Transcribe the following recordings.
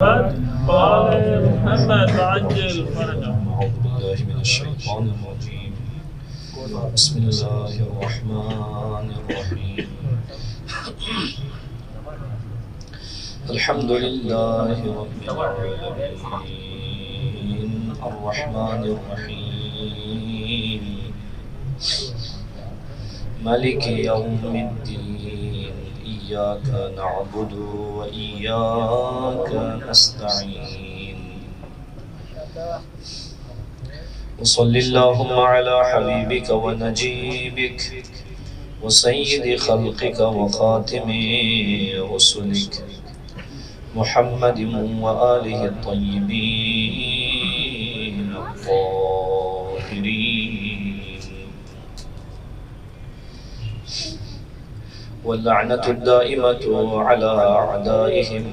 وآل محمد وعجل فرجهم. أعوذ بالله من الشيطان الرجيم. بسم الله الرحمن الرحيم. الحمد لله رب العالمين الرحمن الرحيم مالك يوم الدين إياك نعبد وإياك نستعين وصل اللهم على حبيبك ونجيبك وسيد خلقك وخاتم رسلك محمد وآله الطيبين الطاهرين واللعنة الدائمة على أعدائهم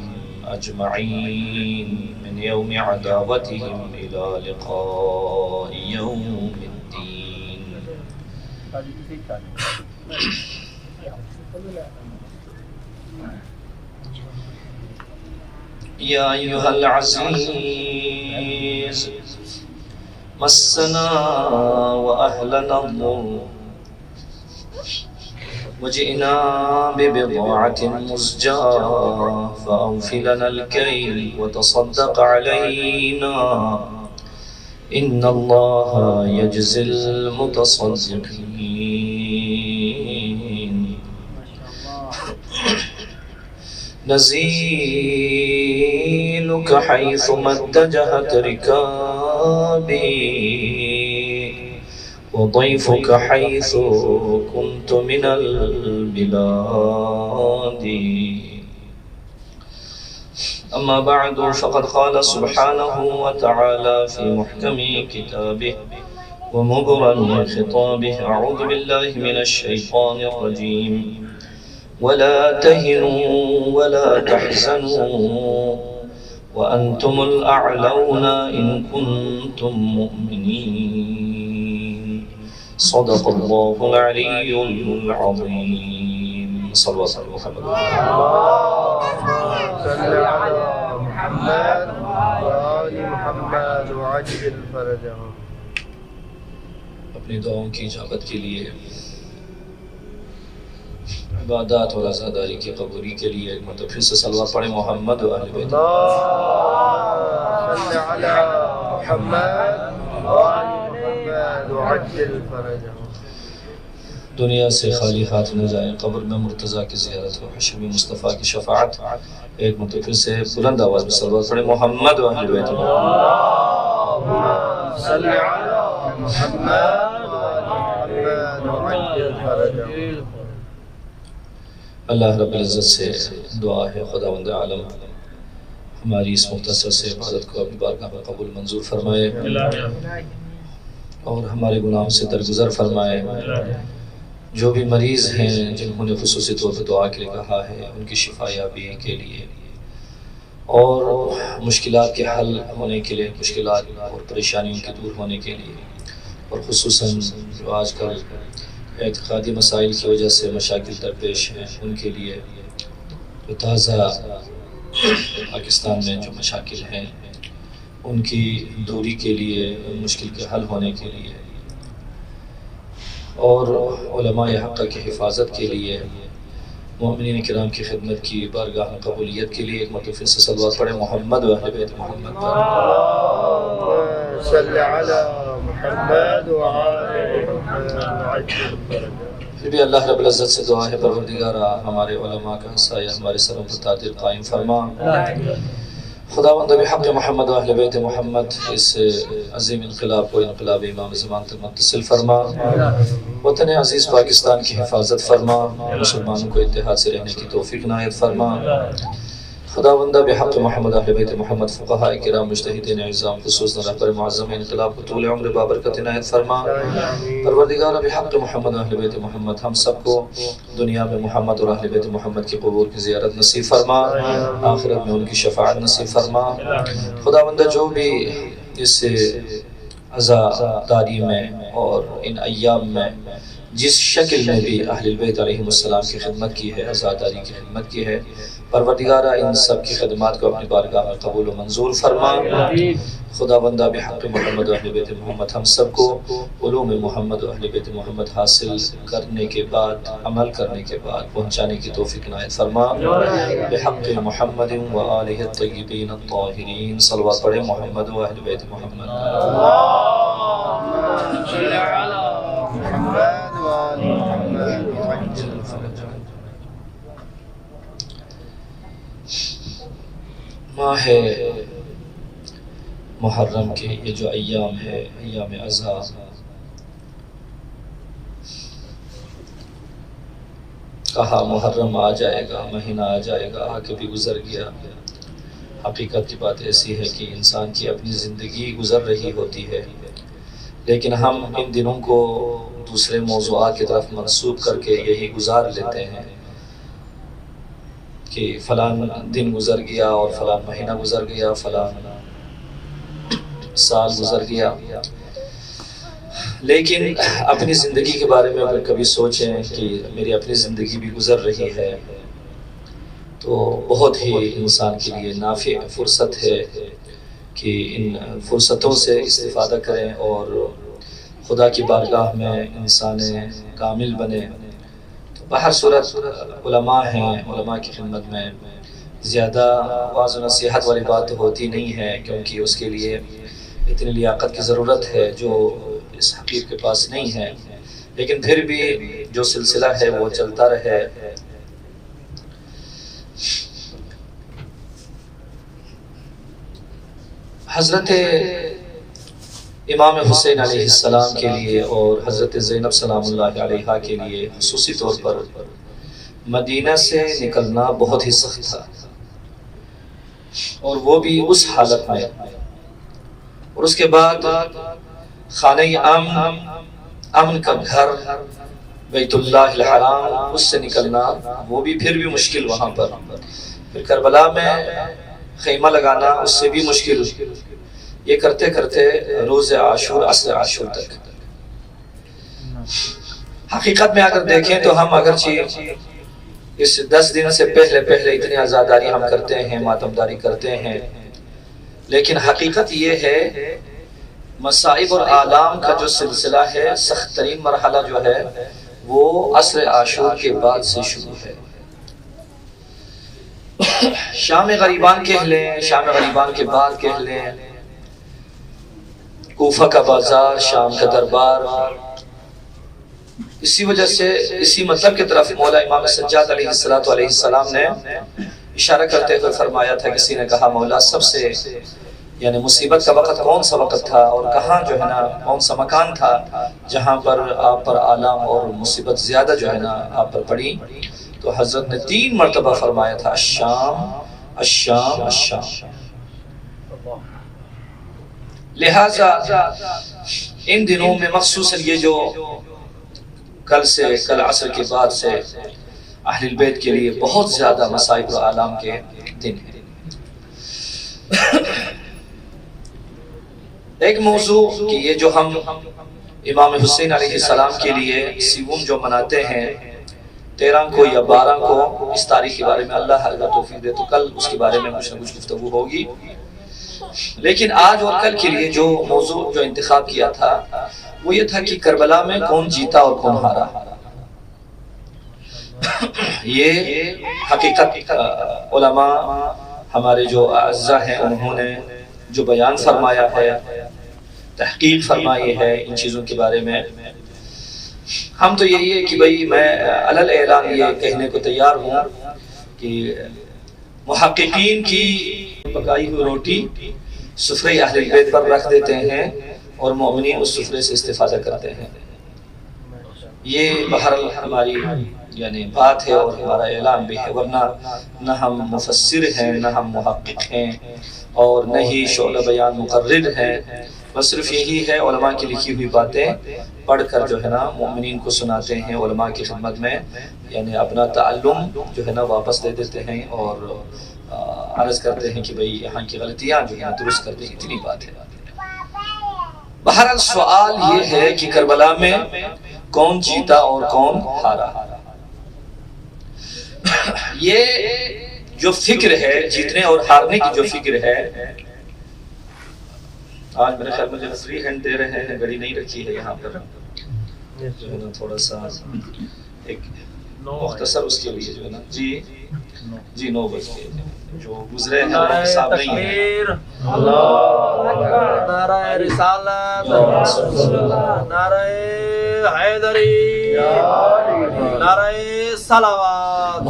أجمعين من يوم عداوتهم إلى لقاء يوم الدين. يا أيها العزيز مسنا وأهلنا الضر وجئنا ببضاعة مزجاة فأوف لنا الكيل وتصدق علينا إن الله يجزي المتصدقين. نزيلك حيث ما اتجهت ركابي وضيفك حيث كنت من البلاد. أما بعد فقد قال سبحانه وتعالى في محكم كتابه ومبرم خطابه أعوذ بالله من الشيطان الرجيم ولا تهنوا ولا تحزنوا وأنتم الأعلون إن كنتم مؤمنين. صدق الله العلي العظيم. صلى الله عليه وسلم. صل على محمد وآل محمد وعجل فرجهم. اپنی دعاؤں کی اجابت کے لیے، عبادات اور عزاداری کی قبولی کے لیے ایک مرتبہ پھر سے صلوات پڑھیں محمد و اہل بیت. صل على محمد وآل محمد وعجل فرجهم. دنیا سے خالی ہاتھ نہ جائیں، قبر میں مرتضیٰ کی زیارت ہو، حشر میں مصطفیٰ کی شفاعت. ایک مرتبہ پھر سے بلند آواز میں صلوات پڑھیں محمد و اہل بیت. صل على محمد وآل محمد وعجل فرجهم. اللہ رب العزت سے دعا ہے خداوند عالم ہماری اس مختصر سے عبادت کو اپنی بارگاہ میں قبول منظور فرمائے اور ہمارے گناہوں سے درگزر فرمائے. جو بھی مریض ہیں جنہوں نے خصوصی طور پر دعا کے لیے کہا ہے ان کی شفا یابی کے لیے اور مشکلات کے حل ہونے کے لیے، مشکلات اور پریشانیوں کے دور ہونے کے لیے، اور خصوصاً جو آج کل اعتقادی مسائل کی وجہ سے مشاکل درپیش ہیں ان کے لیے، جو تازہ پاکستان میں جو مشاکل ہیں ان کی دوری کے لیے، مشکل کے حل ہونے کے لیے، اور علماء حق کی حفاظت کے لیے، مومنین کرام کی خدمت کی بارگاہ میں قبولیت کے لیے ایک مرتبہ سے صلوات پڑھیں محمد و اہل بیت محمد. صل على محمد وآل محمد وعجل فرجهم. پھر بھی اللہ رب العزت سے دعا ہے پروردگارا ہمارے علماء کا سایہ ہمارے سروں پر تعدیل قائم فرما. خداوند بحق محمد و اہل بیت محمد اس عظیم انقلاب کو انقلاب امام زمان تک متصل فرما. وطن عزیز پاکستان کی حفاظت فرما، مسلمانوں کو اتحاد سے رہنے کی توفیق عنایت فرما. خداوندہ بحق محمد اہل بیت محمد فقہاء کرام مجتہدین اعظام خصوصاً رہبر معظم انقلاب کو طول عمر بابرکت عنایت فرما. پروردگار بحق محمد اہل بیت محمد ہم سب کو دنیا میں محمد اور اہل بیت محمد کی قبور کی زیارت نصیب فرما، آخرت میں ان کی شفاعت نصیب فرما. خداوندہ جو بھی اس عزاداری میں اور ان ایام میں جس شکل میں بھی اہل بیت علیہ السلام کی خدمت کی ہے، عزاداری کی خدمت کی ہے، پروردگارہ ان سب کی خدمات کو اپنی بارگاہ میں قبول و منظور فرما۔ خدا بندہ بحق محمد و اہل بیت محمد ہم سب کو علوم محمد و اہل بیت محمد حاصل کرنے کے بعد عمل کرنے کے بعد پہنچانے کی توفیق عنایت فرما۔ بحق محمد و آلہ الطیبین الطاہرین، صلوات پڑھیں محمد و اہل بیت محمد۔ ماہ محرم کے یہ جو ایام ہے، ایام اضحیٰ، کہا محرم آ جائے گا، مہینہ آ جائے گا، آ کے بھی گزر گیا۔ حقیقت کی بات ایسی ہے کہ انسان کی اپنی زندگی گزر رہی ہوتی ہے، لیکن ہم ان دنوں کو دوسرے موضوعات کی طرف منسوب کر کے یہی گزار لیتے ہیں کہ فلان دن گزر گیا اور فلان مہینہ گزر گیا، فلان سال گزر گیا۔ لیکن اپنی زندگی کے بارے میں اگر کبھی سوچیں کہ میری اپنی زندگی بھی گزر رہی ہے، تو بہت ہی انسان کے لیے نافع فرصت ہے کہ ان فرصتوں سے استفادہ کریں اور خدا کی بارگاہ میں انسان کامل بنے۔ بہر صورت علماء ہیں، علماء کی خدمت میں زیادہ واعظ و نصیحت والی بات ہوتی نہیں ہے، کیونکہ اس کے لیے اتنی لیاقت کی ضرورت ہے جو اس حقیر کے پاس نہیں ہے، لیکن پھر بھی جو سلسلہ ہے وہ چلتا رہے۔ حضرت امام حسین علیہ السلام کے لیے اور حضرت زینب سلام اللہ علیہا کے لیے خصوصی طور پر مدینہ سے نکلنا بہت ہی سخت تھا، اور وہ بھی اس حالت میں، اور اس کے بعد خانہ امن کا گھر بیت اللہ الحرام، اس سے نکلنا وہ بھی پھر بھی مشکل، وہاں پر پھر کربلا میں خیمہ لگانا اس سے بھی مشکل، یہ کرتے کرتے روز عاشور عصر عاشور تک۔ حقیقت میں اگر دیکھیں تو ہم اگرچہ اس 10 دن سے پہلے اتنی عزاداری ہم کرتے ہیں، ماتمداری کرتے ہیں، لیکن حقیقت یہ ہے مصائب اور آلام کا جو سلسلہ ہے، سخت ترین مرحلہ جو ہے وہ عصر عاشور کے بعد سے شروع ہے۔ شام غریبان کہہ لیں، شام غریبان کے بعد کہہ لیں، کوفہ کا بازار، شام کا دربار، اسی وجہ سے اسی مطلب کی طرف مولا امام سجاد علیہ السلام نے اشارہ کرتے ہوئے فرمایا تھا، کسی نے کہا مولا سب سے یعنی مصیبت کا وقت کون سا وقت تھا اور کہاں جو ہے نا کون سا مکان تھا جہاں پر آپ پر آلام اور مصیبت زیادہ جو ہے نا آپ پر پڑی؟ تو حضرت نے 3 مرتبہ فرمایا تھا الشام الشام الشام۔ لہٰذا ان دنوں میں مخصوصاً یہ جو کل عصر کے بعد سے اہل البیت کے لیے بہت زیادہ مصائب و آلام کے دن ہیں۔ ایک موضوع کہ یہ جو ہم امام حسین علیہ السلام کے لیے سیوم جو مناتے ہیں 13 کو یا 12 کو، اس تاریخ کے بارے میں اللہ اگر توفیق دے تو کل اس کے بارے میں کچھ نہ کچھ گفتگو ہوگی، لیکن آج اور کل کے لیے جو موضوع جو انتخاب کیا تھا وہ یہ تھا کہ کربلا میں کون جیتا اور کون ہارا۔ یہ حقیقت علماء ہمارے جو اعزاء ہیں انہوں نے جو بیان فرمایا ہے، تحقیق فرمائی ہے ان چیزوں کے بارے میں، ہم تو یہی ہے کہ بھئی میں علل اعلان یہ کہنے کو تیار ہوں کہ محققین کی پکائی ہوئی روٹی سفرے اہل بیت پر رکھ دیتے ہیں اور مومنین اس سفرے سے استفادہ کرتے ہیں۔ یہ بہرحال ہماری یعنی بات ہے اور ہمارا اعلان بھی ہے، ورنہ نہ ہم مفسر ہیں، نہ ہم محقق ہیں، اور نہ ہی شعلہ بیان مقرر ہیں، بس صرف یہی ہے علماء کی لکھی ہوئی باتیں پڑھ کر جو ہے نا مومنین کو سناتے ہیں، علماء کی خدمت میں یعنی اپنا تعلم جو ہے نا واپس دے دیتے ہیں اور عرض کرتے ہیں کہ بھئی یہاں کی غلطیاں جو ہے درست کر دیں، اتنی بات ہے۔ بہرحال سوال یہ ہے کہ کربلا میں کون جیتا اور کون ہارا۔ یہ جو فکر ہے جیتنے اور ہارنے کی جو فکر ہے، آج میرے خیال مجھے فری ہینڈ دے رہے ہیں، گھڑی نہیں رکھی ہے یہاں پر، جو ہے نا تھوڑا سا ایک مختصر اس کے لیے جو ہے نا جی 9 بج کے جو گزرے ہیں وہ حساب نہیں ہے۔ نعرہ رسالت، نعرہ حیدری، نعرہ صلوات۔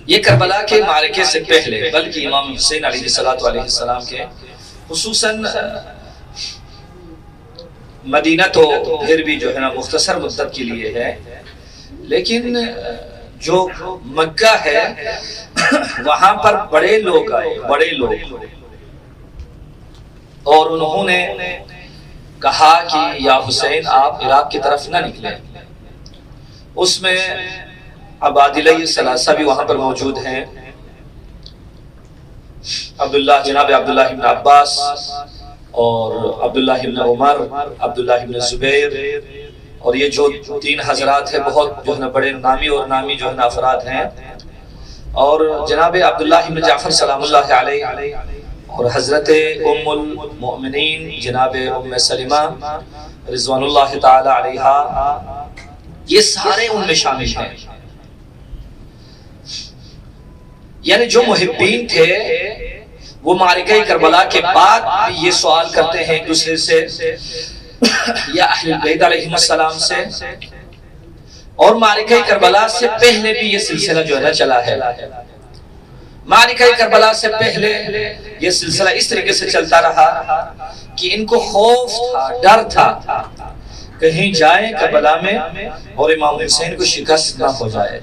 یہ کربلا کے معرکے سے پہلے بلکہ امام حسین علیہ السلام کے خصوصاً مدینہ تو پھر بھی جو ہے نا مختصر مدت کے لیے ہے، لیکن جو مکہ ہے وہاں پر بڑے لوگ آئے، بڑے لوگ، اور انہوں نے کہا کہ یا حسین آپ عراق کی طرف نہ نکلیں۔ اس میں عبادلہ ثلاثہ بھی وہاں پر موجود ہیں، جناب عبداللہ ابن عباس اور عبداللہ ابن عمر، عبداللہ ابن زبیر، اور یہ جو 3 حضرات ہیں بہت جو ہے نا بڑے نامی اور نامی جو ہے نا افراد ہیں، اور جناب عبداللہ ابن جعفر سلام اللہ علیہ، اور حضرت ام المؤمنین جناب ام سلمہ رضوان اللہ تعالی علیہا، یہ سارے ان میں شامل ہیں۔ یعنی جو محبین تھے وہ معرکہ کربلا کے بعد بھی یہ سوال کرتے ہیں ایک دوسرے سے یا اہل بیت علیہ السلام سے، اور معرکہ کربلا سے پہلے بھی یہ سلسلہ جو ہے نا چلا ہے۔ معرکہ کربلا سے پہلے یہ سلسلہ اس طریقے سے چلتا رہا کہ ان کو خوف تھا، ڈر تھا کہیں جائیں کربلا میں اور امام حسین کو شکست نہ ہو جائے۔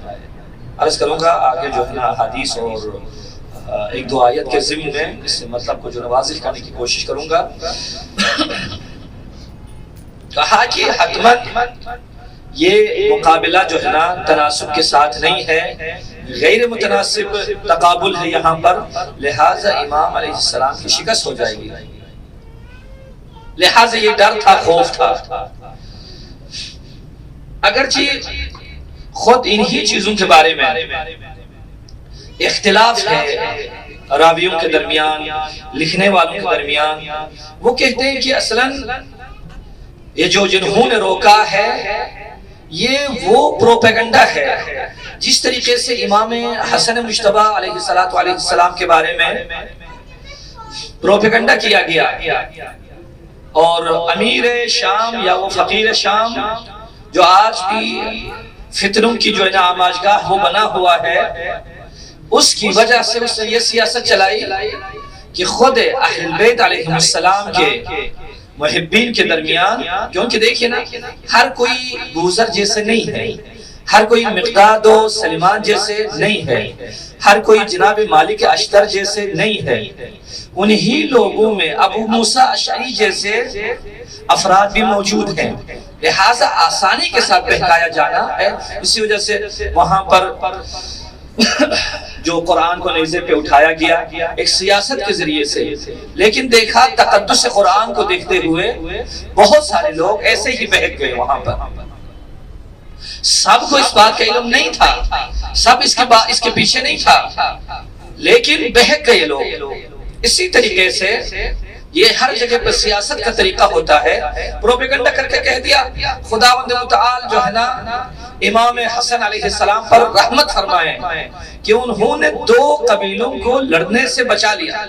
عرض کروں گا آگے جو ہے نا حدیث اور 1-2 آیت کے ضمن میں اس مطلب کو جو واضح کرنے کی کوشش کروں گا۔ کہا کہ حتماً یہ مقابلہ جو ہے نا تناسب کے ساتھ نہیں ہے، غیر متناسب تقابل ہے یہاں پر، لہٰذا امام علیہ السلام کی شکست ہو جائے گی، لہٰذا یہ ڈر تھا، خوف تھا۔ اگرچہ خود انہی چیزوں کے بارے میں اختلاف ہے راویوں کے درمیان، لکھنے والوں کے درمیان، وہ کہتے ہیں کہ اصلاً یہ جو جنہوں نے روکا ہے یہ وہ پروپیگنڈا ہے، جس طریقے سے امام حسن مجتبی علیہ السلام کے بارے میں پروپیگنڈا کیا گیا، اور امیر شام یا وہ فقیر شام جو آج بھی فتنوں کی جو ہے نا آماجگاہ وہ بنا ہوا ہے، اس کی وجہ سے اس نے یہ سیاست چلائی کہ خود اہل بیت علیہ السلام کے محبین کے درمیان، کیونکہ دیکھیں نا ہر کوئی بوزر جیسے نہیں ہے، ہر کوئی مقداد و سلیمان جیسے نہیں ہے، ہر کوئی جناب مالک اشتر جیسے نہیں ہے، انہی لوگوں میں ابو موسیٰ اشعری جیسے افراد بھی موجود ہیں، لہٰذا آسانی کے ساتھ بہکایا جانا ہے۔ اسی وجہ سے وہاں پر جو قرآن کو نیزے پہ اٹھایا گیا ایک سیاست کے ذریعے سے، لیکن دیکھا تقدس قرآن کو دیکھتے ہوئے بہت سارے لوگ ایسے ہی بہک گئے وہاں پر۔ سب کو اس بات کا علم نہیں تھا، سب اس کے پیچھے نہیں تھا، لیکن بہک گئے لوگ۔ اسی طریقے سے یہ ہر جگہ پر سیاست کا طریقہ ہوتا ہے، پروپیگنڈا کر کے کہہ دیا خداوند متعال جو ہے نا امام حسن علیہ السلام پر رحمت فرمائے کہ انہوں نے 2 قبیلوں کو لڑنے سے بچا لیا۔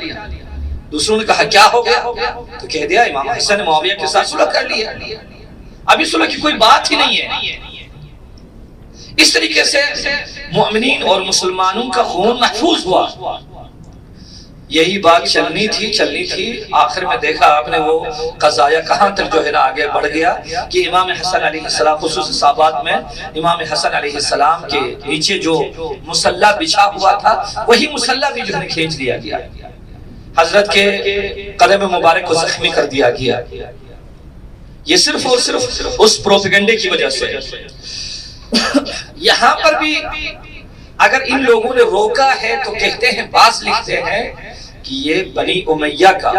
دوسروں نے کہا کیا ہو گیا، تو کہہ دیا امام حسن نے معاویہ کے ساتھ صلح کر لیا، ابھی صلح کی کوئی بات ہی نہیں ہے۔ اس طریقے سے مومنین اور مسلمانوں کا خون محفوظ ہوا۔ یہی بات چلنی تھی، آخر میں دیکھا آپ نے وہ قضایا کہاں تک جو ہے نا آگے بڑھ گیا کہ امام حسن علیہ السلام خصوص صحابات میں امام حسن علیہ السلام کے نیچے جو مسلح بچھا ہوا تھا وہی مسلح بھی جو ہے کھینچ لیا گیا، حضرت کے قدم مبارک کو زخمی کر دیا گیا۔ یہ صرف اور صرف اس پروپیگنڈے کی وجہ سے۔ یہاں پر بھی اگر ان لوگوں نے روکا ہے تو کہتے ہیں، بعض لکھتے ہیں کہ یہ بنی امیہ کا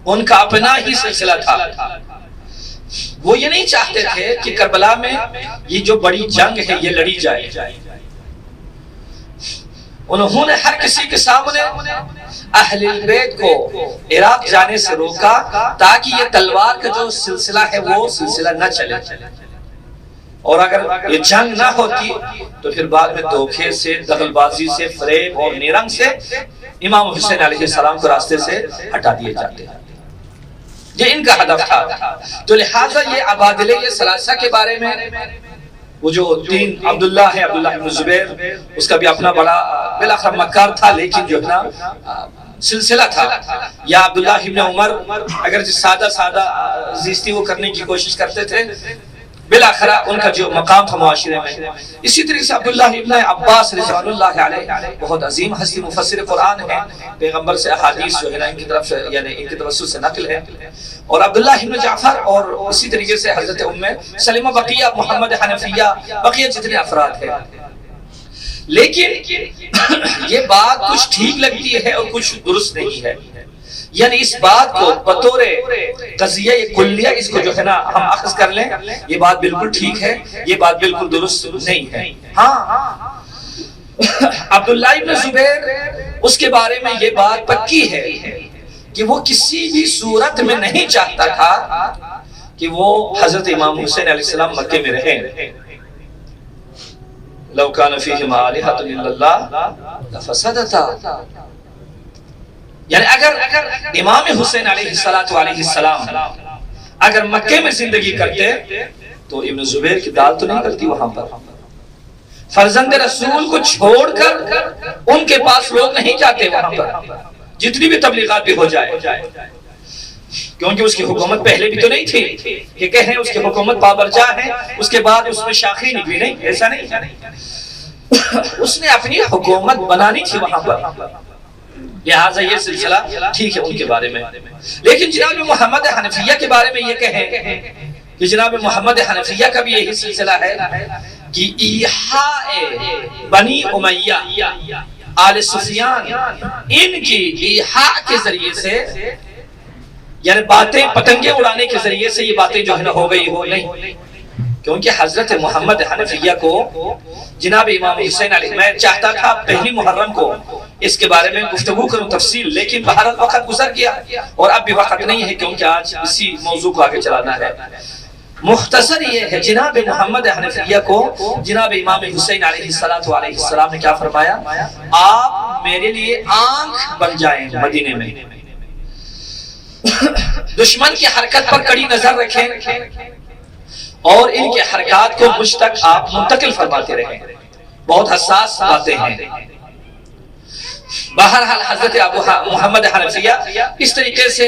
ان کا اپنا ہی سلسلہ تھا، وہ یہ نہیں چاہتے تھے کہ کربلا میں یہ جو بڑی جنگ ہے یہ لڑی جائے. انہوں نے ہر کسی کے سامنے اہل بیت کو عراق جانے سے روکا تاکہ یہ تلوار کا جو سلسلہ ہے وہ سلسلہ نہ چلے. اور اگر یہ جنگ نہ ہوتی تو پھر بعد میں دھوکے سے، دخل بازی سے، فریب اور نیرنگ سے امام حسین علیہ السلام کو راستے سے ہٹا دیے جاتے ہیں. یہ ان کا ہدف تھا. تو لہٰذا یہ عبادلہ ثلاثہ کے بارے میں وہ جو تین عبداللہ ہے، عبداللہ بن زبیر، اس کا بھی اپنا بڑا بالاخر مکار تھا لیکن جو ہے نا سلسلہ تھا. یا عبداللہ ابن عمر اگر سادہ زیستی وہ کرنے کی کوشش کرتے تھے، بالاخرہ ان کا جو مقام تھا معاشرے میں. اسی طریقے سے عبداللہ ابن عباس رضوان اللہ علیہ بہت عظیم ہستی، مفسر قرآن ہے، پیغمبر سے احادیث جو ہے نا ان کی طرف سے یعنی ان کے توسط سے نقل ہے. اور عبداللہ ابن جعفر اور اسی طریقے سے حضرت سلمہ، بقیہ، محمد حنفیہ، بقیہ جتنے افراد ہیں. لیکن یہ بات کچھ ٹھیک لگتی ہے اور کچھ درست نہیں ہے. یعنی اس بات کو بطور قضیہ کلیہ اس کو جو ہے نا ہم اخذ کر لیں، یہ بات بالکل ٹھیک ہے، یہ بات بالکل درست نہیں ہے. ہاں عبداللہ ابن زبیر اس کے بارے میں یہ بات پکی ہے کہ وہ کسی بھی صورت میں نہیں چاہتا تھا کہ وہ حضرت امام حسین علیہ السلام مکے میں رہیں. لو کان فیہما آلہۃ الا اللہ لفسدتا. یعنی اگر امام حسین علیہ السلام اگر مکے میں زندگی کرتے تو ابن زبیر کی دال تو نہیں کرتی وہاں پر. فرزند رسول کو چھوڑ کر ان کے پاس لوگ نہیں جاتے وہاں پر، جتنی بھی تبلیغات بھی ہو جائے، کیونکہ اس کی حکومت پہلے بھی تو نہیں تھی کہ کہیں اس کی حکومت پابرجا ہے اس کے بعد اس میں شاخیں نکلی. نہیں، ایسا نہیں. اس نے اپنی حکومت بنانی تھی وہاں پر. لہٰذا یہ سلسلہ ٹھیک ہے ان کے بارے میں. لیکن جناب محمد حنفیہ کے بارے میں یہ کہیں کہ جناب محمد حنفیہ کا بھی یہی سلسلہ ہے کہ ایحاء بنی امیہ، آل سفیان، ان کی ایحاء کے ذریعے سے یعنی باتیں پتنگیں اڑانے کے ذریعے سے یہ باتیں جو ہے نا ہو گئی ہو نہیں. کیونکہ حضرت محمد حنفیہ کو جناب امام حسین علیہ، میں چاہتا تھا پہلی محرم کو اس کے بارے میں گفتگو کروں تفصیل، لیکن بہرحال وقت گزر گیا اور اب بھی وقت نہیں ہے کیونکہ آج اسی موضوع کو آگے چلانا ہے. مختصر یہ ہے جناب محمد حنفیہ کو جناب امام حسین علیہ السلام نے کیا فرمایا؟ آپ میرے لیے آنکھ بن جائیں مدینے میں، دشمن کی حرکت پر کڑی نظر رکھیں اور ان کے حرکات کو مجھ تک آپ منتقل فرماتے رہیں. بہت حساس باتیں ہیں. بہرحال حضرت ابو محمد حنفیہ اس طریقے سے.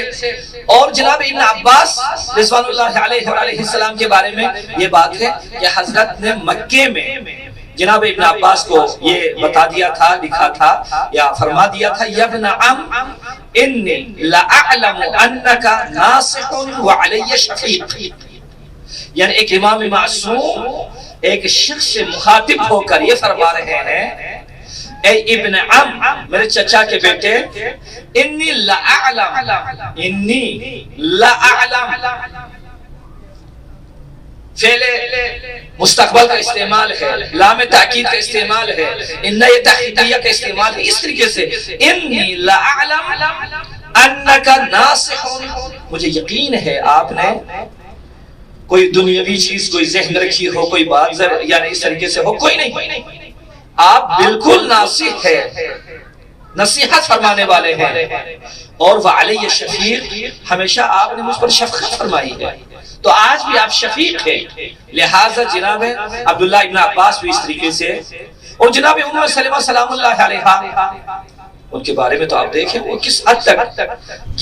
اور جناب ابن عباس رضوان اللہ علیہ وآلہ السلام کے بارے میں یہ بات ہے کہ حضرت نے مکے میں جناب ابن عباس کو یہ بتا دیا تھا، لکھا تھا یا فرما دیا تھا، یا ابن عم انی لأعلم انکا ناصح وعلی شفیق. یعنی ایک امام معصوم ایک شخص سے مخاطب ہو کر یہ فرما رہے ہیں، اے ابن عم، میرے چچا کے بیٹے، انی لأعلم فعل مستقبل کا استعمال ہے، لام تاکید کا استعمال ہے، ان یہ تحقیقیہ کا استعمال ہے. اس طریقے سے انی لأعلم انکا ناصح، مجھے یقین ہے آپ نے کوئی دنیاوی چیز کوئی ذہن رکھی ہو، کوئی بات یعنی اس طریقے سے ہو، کوئی نہیں. آپ بالکل ناصح ہے، نصیحت فرمانے والے ہیں. اور وعلی شفیق، ہمیشہ آپ نے مجھ پر شفقت فرمائی ہے، تو آج بھی آپ شفیق ہیں. لہٰذا جناب عبداللہ ابن عباس بھی اس طریقے سے. اور جناب ام سلمہ سلام اللہ علیہا، ان کے بارے میں تو آپ دیکھیں وہ کس حد تک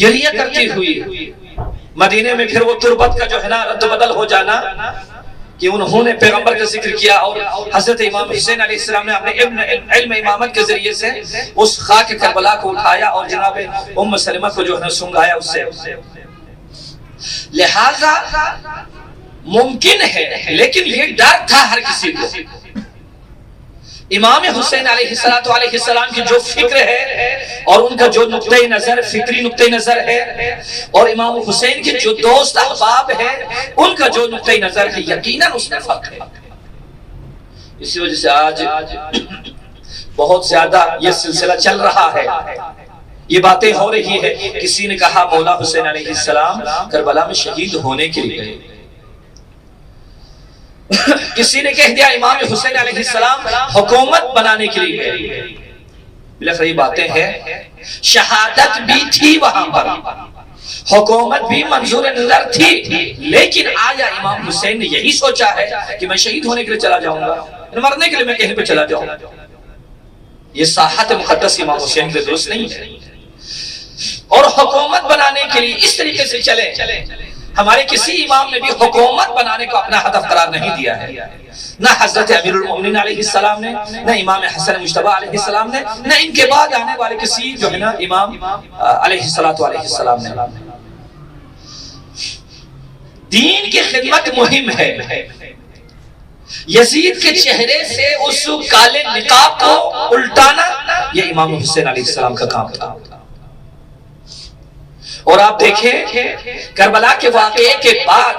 گریہ کرتی ہوئی مدینے میں پھر وہ تربت کا جو ہے نا رد بدل ہو جانا کہ انہوں نے پیغمبر کا ذکر کیا اور حضرت امام حسین علیہ السلام نے اپنے علم امامت کے ذریعے سے اس خاک کربلا کو اٹھایا اور جناب ام سلمہ کو جو ہے سنگایا اس سے. لہذا ممکن ہے، لیکن یہ ڈر تھا ہر کسی کو امام حسین علیہ السلام کی جو فکر ہے اور ان کا جو نقطۂ نظر فکری نقطۂ نظر ہے اور امام حسین کے جو دوست احباب ہیں ان کا جو نقطۂ نظر ہے یقیناً اس میں فرق ہے. اسی وجہ سے آج بہت زیادہ یہ سلسلہ چل رہا ہے, یہ باتیں ہو رہی ہے. کسی نے کہا مولا حسین علیہ السلام کربلا میں شہید ہونے کے لیے گئے, کسی نے کہہ دیا امام حسین علیہ السلام حکومت بنانے کے لیے گئے. بلکہ یہ باتیں ہیں, شہادت بھی تھی وہاں پر, حکومت بھی منظور نظر تھی, لیکن آیا امام حسین نے یہی سوچا ہے کہ میں شہید ہونے کے لیے چلا جاؤں گا, مرنے کے لیے میں کہیں پہ چلا جاؤں گا؟ یہ ساحت مقدس امام حسین کے درست نہیں ہے. اور حکومت بنانے کے لیے اس طریقے سے چلے, ہمارے کسی امام نے بھی حکومت بنانے کو اپنا ہدف قرار نہیں دیا ہے. نہ حضرت امیر المومنین علیہ السلام نے, نہ امام حسن مجتبی علیہ السلام نے, نہ ان کے بعد آنے والے کسی جو ہے نا امام علیہ السلام نے. دین کی خدمت مہم ہے. یزید کے چہرے سے اس کالے نقاب کو الٹانا یہ امام حسین علیہ السلام کا کام تھا. اور آپ دیکھیں کربلا کے واقعے کے بعد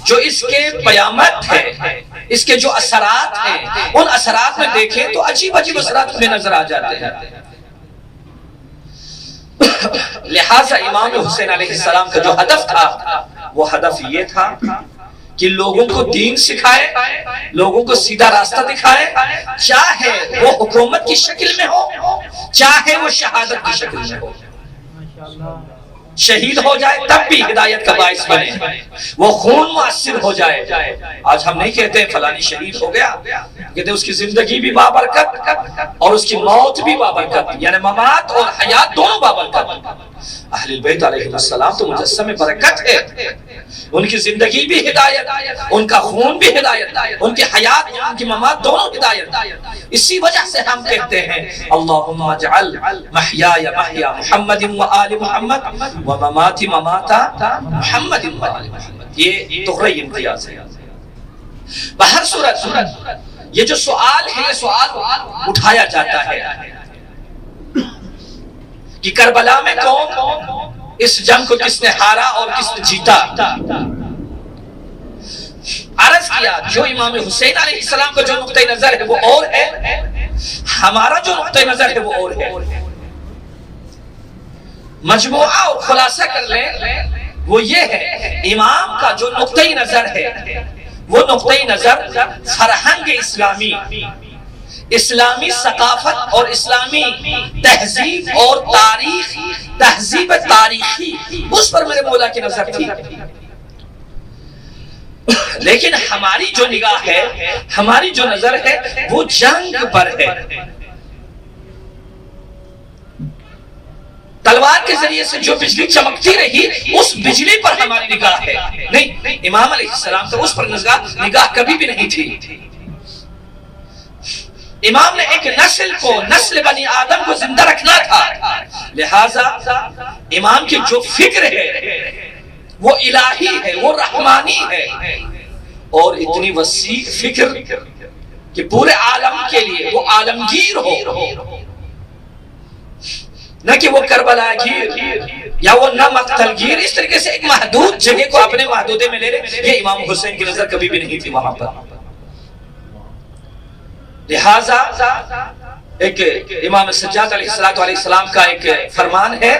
جو اس کے قیامت ہے, اس کے جو اثرات ہیں, ان اثرات میں دیکھیں تو عجیب عجیب اثرات میں نظر آ جاتے ہیں. لہٰذا امام حسین علیہ السلام کا جو ہدف تھا وہ ہدف یہ تھا کہ لوگوں کو دین سکھائے, لوگوں کو سیدھا راستہ دکھائے, چاہے وہ حکومت کی شکل میں ہو چاہے وہ شہادت کی شکل میں ہو. شہید ہو جائے تب بھی ہدایت کا باعث بنے, وہ خون مؤثر ہو جائے. آج ہم نہیں کہتے ہیں فلانی شہید ہو گیا, کہتے ہیں اس کی زندگی بھی بابرکت اور اس کی موت بھی بابرکت, یعنی ممات اور حیات دونوں بابرکت. اہل البیت علیہ السلام تو مجسم برکت ہے, ان کی زندگی بھی ہدایت, ان کا خون بھی ہدایت, ان کی حیات ان کی ممات دونوں ہدایت. اسی وجہ سے ہم کہتے ہیں اللہم اجعل محیای محیا محمد و آل محمد و مماتی مماتا محمد و آل محمد. یہ تغری امتیاز ہے. بہر صورت یہ جو سوال ہے, یہ سوال اٹھایا جاتا ہے کہ کربلا میں کون, اس جنگ کو کس نے ہارا اور کس نے جیتا. عرض کیا جو امام حسین علیہ السلام کا جو نقطۂ نظر ہے وہ اور ہے, ہمارا جو نقطۂ نظر ہے وہ اور ہے. مجموعہ اور خلاصہ کر لیں وہ یہ ہے, امام کا جو نقطۂ نظر ہے وہ نقطۂ نظر فرہنگ اسلامی, اسلامی ثقافت اور اسلامی تہذیب اور تاریخ, تہذیب تاریخی, اس پر میرے مولا کی نظر تھی. لیکن ہماری جو نگاہ ہے, ہماری جو نظر ہے وہ جنگ پر ہے. تلوار کے ذریعے سے جو بجلی چمکتی رہی اس بجلی پر ہماری نگاہ ہے. نہیں, امام علیہ السلام تو اس پر نگاہ کبھی بھی نہیں تھی. امام نے ایک نسل کو, نسل بنی آدم کو زندہ رکھنا تھا. لہٰذا امام کی جو فکر ہے وہ الہی ہے, وہ رحمانی ہے, اور اتنی وسیع فکر کہ پورے عالم کے لیے وہ عالمگیر ہو, نہ کہ وہ کربلا گیر یا وہ نہ مقتل گیر. اس طریقے سے ایک محدود جگہ کو اپنے محدودے میں لے لے, یہ امام حسین کی نظر کبھی بھی نہیں تھی وہاں پر. لہٰذا ایک امام سجاد علیہ السلام کا ایک فرمان ہے,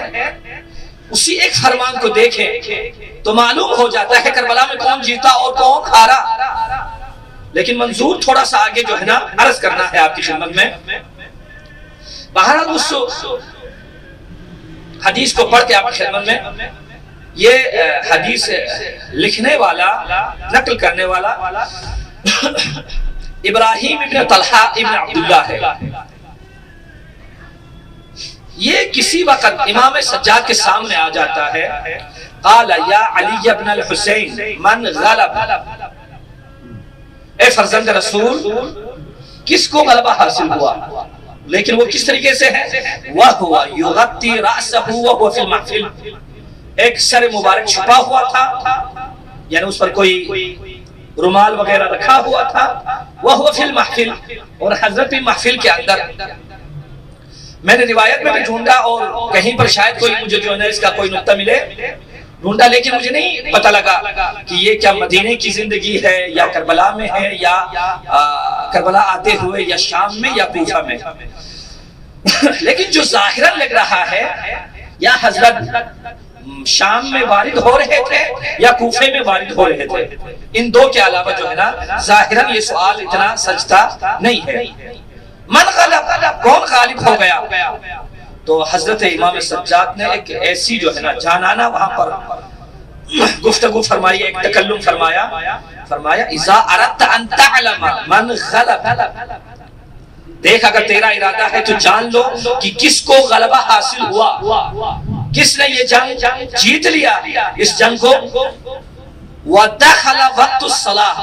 اسی ایک فرمان کو دیکھیں تو معلوم ہو جاتا ہے کربلا میں کون جیتا اور کون ہارا. لیکن منظور تھوڑا سا آگے جو ہے نا عرض کرنا ہے آپ کی خدمت میں. بہرحال اس حدیث کو پڑھ کے آپ کی خدمت میں, یہ حدیث لکھنے والا, نقل کرنے والا ابراہیم ابن طلحہ ابن عبداللہ ہے. یہ کسی وقت امام سجاد کے سامنے آ جاتا ہے, قال یا علی ابن الحسین من غلب, اے فرزند رسول کس کو غلبہ حاصل ہوا. لیکن وہ کس طریقے سے ہے, وَهُوَ يُغَطِّي رَأْسَهُ وَهُوَ فِي الْمَحْفِلِ, ایک سر مبارک چھپا ہوا تھا, یعنی اس پر کوئی رومال وغیرہ رکھا ہوا تھا، وہ فی المحفل، اور حضرت بھی محفل کے اندر۔ میں نے روایت میں بھی ڈھونڈا اور کہیں پر شاید کوئی مجھے جو ہے نا اس کا کوئی نقطہ ملے، ڈھونڈا، لیکن مجھے نہیں پتہ لگا کہ یہ کیا مدینے کی زندگی ہے یا کربلا میں ہے یا کربلا آتے ہوئے یا شام میں یا کوفہ میں۔ لیکن جو ظاہراً لگ رہا ہے یا حضرت شام میں وارد ہو رہے تھے یا کوفے میں وارد ہو رہے تھے، ان دو کے علاوہ جو ہے نا ظاہراً یہ سوال اتنا سچتا نہیں ہے۔ من غلب، کون غالب ہو گیا؟ تو حضرت امام سجاد نے ایک ایسی جو ہے نا جانانہ وہاں پر گفتگو فرمائی، ایک تکلم فرمایا اذا اردت ان تعلم من غلب، دیکھ اگر تیرا ارادہ ہے تو جان لو کہ کس کو غلبہ حاصل ہوا، کس نے یہ جنگ جیت لیا اس جنگ کو۔ وَدَخَلَ وَقْتُ الصَّلَاةِ،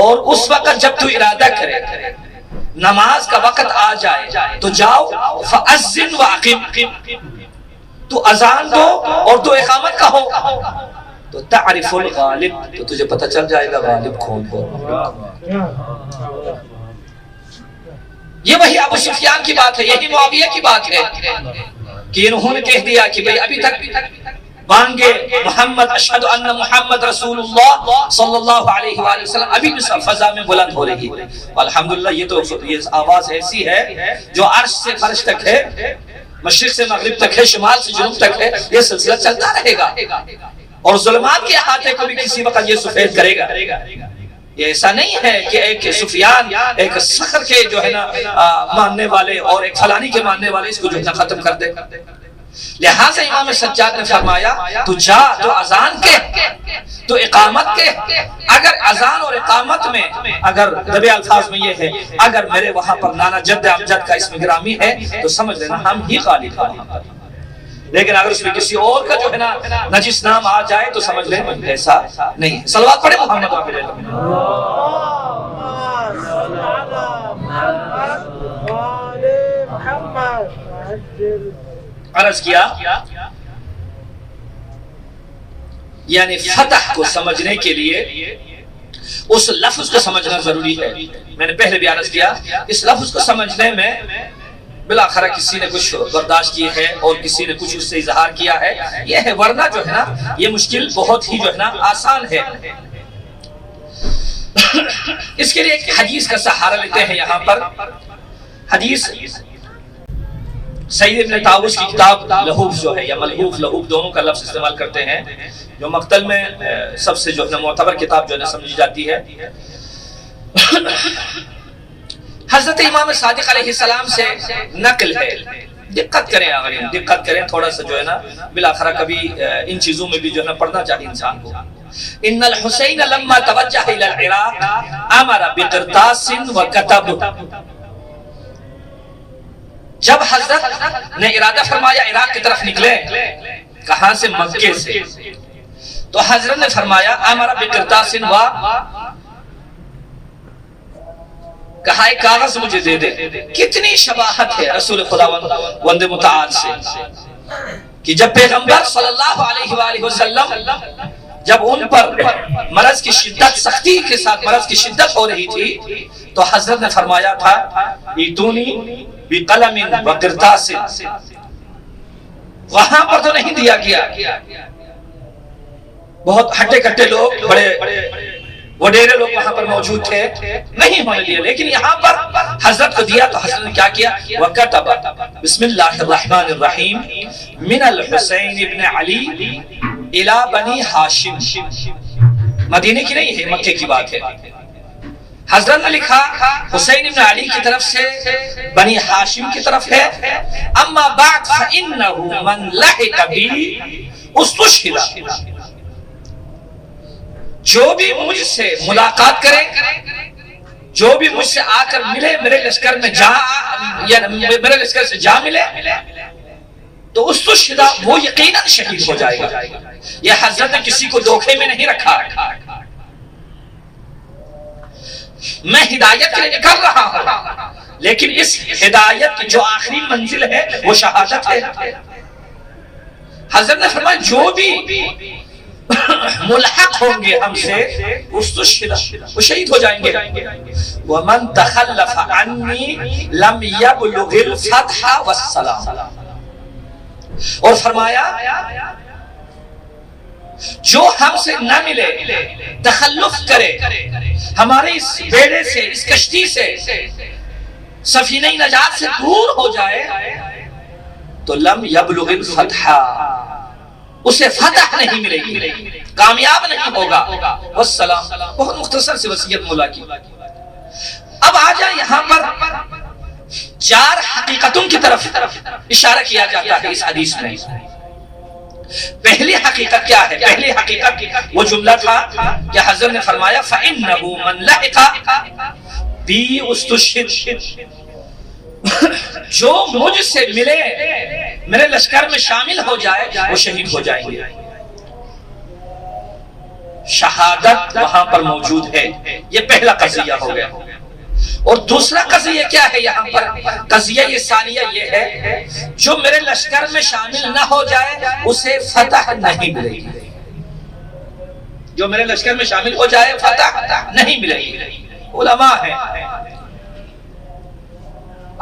اور اس وقت جب تو ارادہ کرے نماز کا وقت آ جائے تو جاؤ، فَأَذِّنْ وَأَقِمْ، تو اذان دو اور تو اقامت کہو، تو تعرف الغالب، تو تجھے پتہ چل جائے گا غالب کون ہے۔ یہ وہی ابو سفیان کی بات ہے، یہی معاویہ کی بات ہے کہ انہوں نے کہہ دیا کہ بھئی ابھی تک بانگے محمد اشہد ان محمد رسول اللہ صلی اللہ علیہ وآلہ وسلم ابھی بھی فضا میں بلند ہو رہی ہے۔ الحمدللہ یہ آواز ایسی ہے جو عرش سے فرش تک ہے، مشرق سے مغرب تک ہے، شمال سے جنوب تک ہے، یہ سلسلہ چلتا رہے گا اور ظلمات کے احاطے کو بھی کسی وقت یہ سفید کرے گا۔ یہ ایسا نہیں ہے کہ ایک سفیان ایک صخر کے جو ہے نا ماننے والے اور ایک فلانی کے ماننے والے اس کو جو ہے نا ختم کر دے۔ لہٰذا امام سجاد نے فرمایا تو جا، تو اذان کے، تو اقامت کے، اگر اذان اور اقامت میں اگر دبے الفاظ میں یہ ہے اگر میرے وہاں پر نانا جد امجد کا اسم گرامی ہے تو سمجھ لینا ہم ہی غالب ہیں وہاں پر، لیکن اگر اس میں کسی اور کا جو ہے نا نجس نام آ جائے تو سمجھ لیں ایسا نہیں ہے۔ صلوات پڑھیں محمد وآلہ عرض کیا یعنی فتح کو سمجھنے کے لیے اس لفظ کو سمجھنا ضروری ہے۔ میں نے پہلے بھی عرض کیا اس لفظ کو سمجھنے میں بلاخرہ کسی نے کچھ برداشت کی ہے اور کسی نے کچھ اس سے اظہار کیا ہے، یہ ہے، ورنہ جو ہے نا یہ مشکل بہت ہی جو ہے نا آسان ہے۔ اس کے لیے ایک حدیث کا سہارا لیتے ہیں یہاں پر۔ حدیث سید ابن طاووس کی کتاب لہوف جو ہے یا ملہوف لہوف دونوں کا لفظ استعمال کرتے ہیں، جو مقتل میں سب سے جو ہے معتبر کتاب جو ہے سمجھی جاتی ہے۔ حضرت امام صادق علیہ السلام سے نقل ہے، دقت کریں آغرین، دقت کریں تھوڑا سا جو ہے نا، بلاخرہ کبھی ان چیزوں میں بھی جو ہے نا پڑھنا چاہیے انسان کو۔ ان الحسین لما توجہ الى العراق امر بقرطاس وكتب، جب حضرت نے ارادہ فرمایا عراق کی طرف نکلے، کہاں سے؟ مکے سے، تو حضرت نے فرمایا امر بقرطاس و، کہا ایک کاغذ مجھے دے دے۔ کتنی شباہت ہے رسول خدا وند متعال سے کہ جب پیغمبر صلی اللہ علیہ وآلہ وسلم جب ان پر مرض کی شدت، سختی کے ساتھ مرض کی شدت ہو رہی تھی تو حضرت نے فرمایا تھا ایتونی بقلم وقرطاس، وہاں پر تو نہیں دیا گیا، بہت ہٹے کٹے لوگ، بڑے وڈیرے لوگ وہاں پر موجود تھے، نہیں ہونے دیا، لیکن یہاں پر حضرت کو دیا تو حضرت نے کیا کیا؟ وَكَتَبَ بسم اللہ الرحمن الرحیم من الحسین ابن علی الى بنی ہاشم، مدینے کی نہیں ہے، مکے کی بات ہے۔ حضرت نے لکھا حسین ابن علی کی طرف سے بنی ہاشم کی طرف ہے، اما بعد فإنه من لحق بی استشہد، جو بھی مجھ سے ملاقات کرے، جو بھی مجھ سے آ کر ملے، میرے لشکر میں جا یا میرے لشکر سے جا ملے تو اس تو شدہ وہ یقیناً شہید ہو جائے گا۔ یہ حضرت نے کسی کو دھوکے میں نہیں رکھا، میں ہدایت کے لیے نکل رہا ہوں، لیکن اس ہدایت کی جو آخری منزل ہے وہ شہادت ہے۔ حضرت نے فرمایا جو بھی ملحق ہوں گے ہم سے استشہد، وہ شہید ہو جائیں گے. ومن تخلف عنی لم یبلغ الفتح والسلام. اور فرمایا جو ہم سے نہ ملے، تخلف کرے، ہمارے اس بیڑے سے، اس کشتی سے، سفینہ نجات سے دور ہو جائے تو لم یبلغ الفتح، اسے فتح نہیں ملے گی، کامیاب نہیں ہوگا. والسلام. بہت مختصر سی وصیت مولا کی. اب آ جائے یہاں پر 4 حقیقتوں کی طرف اشارہ کیا جاتا ہے اس حدیث میں. پہلی حقیقت کیا ہے؟ پہلی حقیقت وہ جملہ تھا کہ حضرت نے فرمایا فَإِنَّهُ مَنْ لَحِقَ بِي اُسْتُشْهِدْ. جو مجھ سے ملے، میرے لشکر میں شامل ہو جائے، وہ شہید ہو جائیں گے. شہادت وہاں پر موجود ہے، یہ پہلا قضیہ ہو گیا. اور دوسرا قضیہ کیا ہے یہاں پر؟ قضیہ یہ ثانیہ یہ ہے جو میرے لشکر میں شامل نہ ہو جائے اسے فتح نہیں ملے گی. جو میرے لشکر میں شامل ہو جائے فتح نہیں ملے گی. علماء ہیں،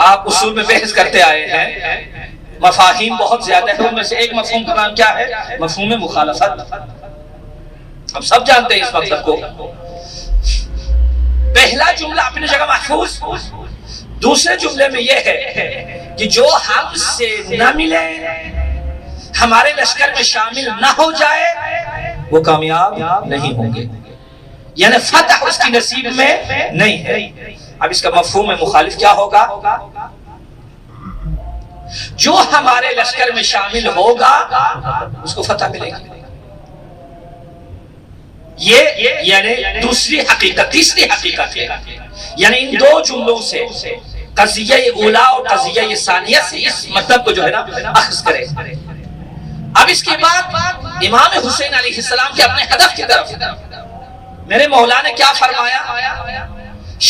آپ اصول میں بحث کرتے آئے ہیں، مفاہیم بہت زیادہ ہیں، ان میں سے ایک مفہوم کا نام کیا ہے؟ مفہوم مخالفت. ہم سب جانتے ہیں اس مطلب کو. پہلا جملہ اپنی جگہ محفوظ، دوسرے جملے میں یہ ہے کہ جو ہم سے نہ ملے، ہمارے لشکر میں شامل نہ ہو جائے، وہ کامیاب نہیں ہوں گے، یعنی فتح اس کی نصیب میں نہیں ہے. اب اس کا مفہوم مخالف کیا ہوگا؟ جو ہمارے لشکر میں شامل ہوگا اس کو فتح ملے گی. یہ یعنی دوسری حقیقت. تیسری حقیقت ہے یعنی ان 2 جملوں سے قضیہ اولا اور قضیہ ثانیہ سے اس مطلب کو جو ہے نا اخذ کرے. اب اس کے بعد امام حسین علیہ السلام کے اپنے ہدف کی طرف میرے مولا نے کیا فرمایا؟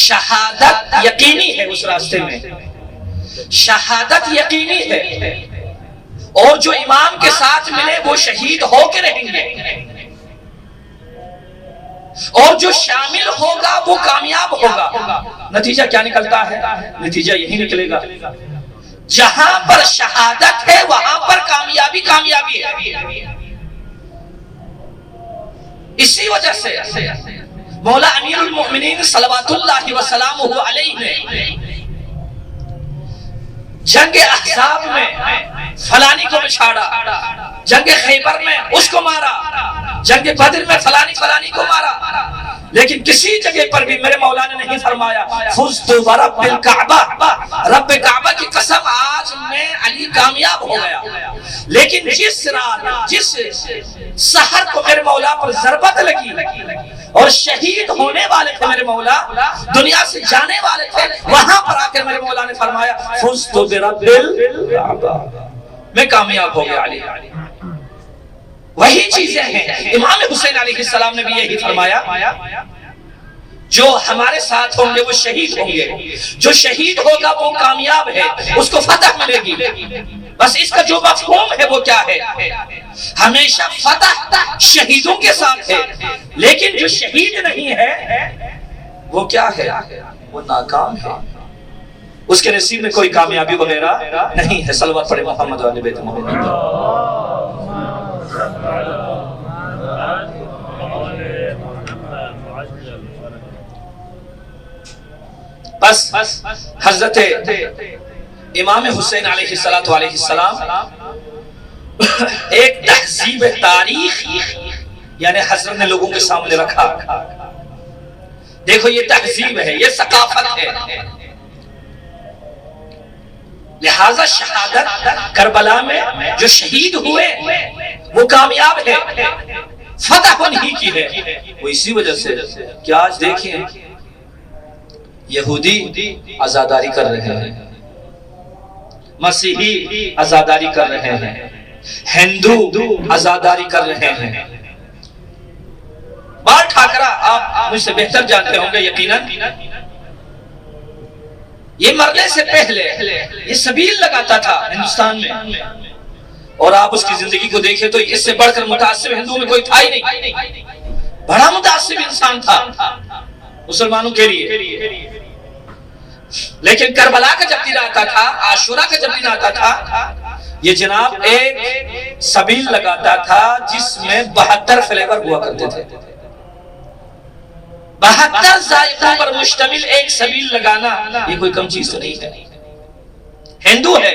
شہادت یقینی ہے اس راستے میں، شہادت یقینی ہے، اور جو امام کے ساتھ ملے وہ شہید ہو کے رہیں گے، اور جو شامل ہوگا وہ کامیاب ہوگا. نتیجہ کیا نکلتا ہے؟ نتیجہ یہی نکلے گا جہاں پر شہادت ہے وہاں پر کامیابی کامیابی ہے. اسی وجہ سے مولا امیر المؤمنین صلوات اللہ وسلامہ علیہ نے جنگ احزاب میں فلانی کو بچھاڑا، جنگ خیبر میں اس کو مارا، جنگ بدر میں فلانی کو مارا، لیکن کسی جگہ پر بھی میرے مولا نے نہیں فرمایا فزت برب الکعبہ، رب کعبہ کی قسم آج میں علی کامیاب ہو گیا. لیکن جس رات جس سحر کو میرے مولا پر ضربت لگی اور شہید ہونے والے تھے میرے مولا، دنیا سے جانے والے تھے، وہاں پر آ کر میرے مولا نے فرمایا فزت برب الکعبہ، میں کامیاب ہو گیا علی. وہی چیزیں ہیں. امام حسین علیہ السلام نے بھی یہی فرمایا جو ہمارے ساتھ ہوں گے وہ شہید ہوں گے، جو شہید ہوگا وہ کامیاب ہے، اس کو فتح ملے گی. بس اس کا جو مفہوم ہے وہ کیا ہے؟ ہمیشہ فتح شہیدوں کے ساتھ ہے، لیکن جو شہید نہیں ہے وہ کیا ہے؟ وہ ناکام ہے، اس کے نصیب میں کوئی کامیابی وغیرہ نہیں ہے. صلوات پڑھے محمد و آل بیت محمد. بس حضرت امام حسین علیہ السلام ایک تہذیب تاریخ یعنی حضرت نے لوگوں کے سامنے رکھا. دیکھو یہ تہذیب ہے، یہ ثقافت ہے. لہذا شہادت کربلا میں جو شہید ہوئے وہ کامیاب ہے، فتح انہی کی ہے. وہ اسی وجہ سے کہ آج دیکھیں یہودی عزاداری کر رہے ہیں، مسیحی عزاداری کر رہے ہیں، ہندو عزاداری کر رہے ہیں. بال ٹھاکرا آپ مجھ سے بہتر جانتے ہوں گے یقیناً، یہ مرنے سے پہلے یہ سبیل لگاتا تھا ہندوستان میں، اور آپ اس کی زندگی کو دیکھیں تو اس سے بڑھ کر متعصب ہندوؤں میں کوئی تھا ہی نہیں، بڑا متعصب انسان تھا مسلمانوں کے لیے۔ لیکن کربلا کا جب دن آتا تھا، عاشورہ کا جب دن آتا تھا، یہ جناب ایک سبیل لگاتا تھا جس میں 72 فلیور ہوا کرتے تھے۔ 72 ذائقوں پر مشتمل ایک سبیل لگانا یہ کوئی کم چیز تو نہیں ہے۔ ہندو ہے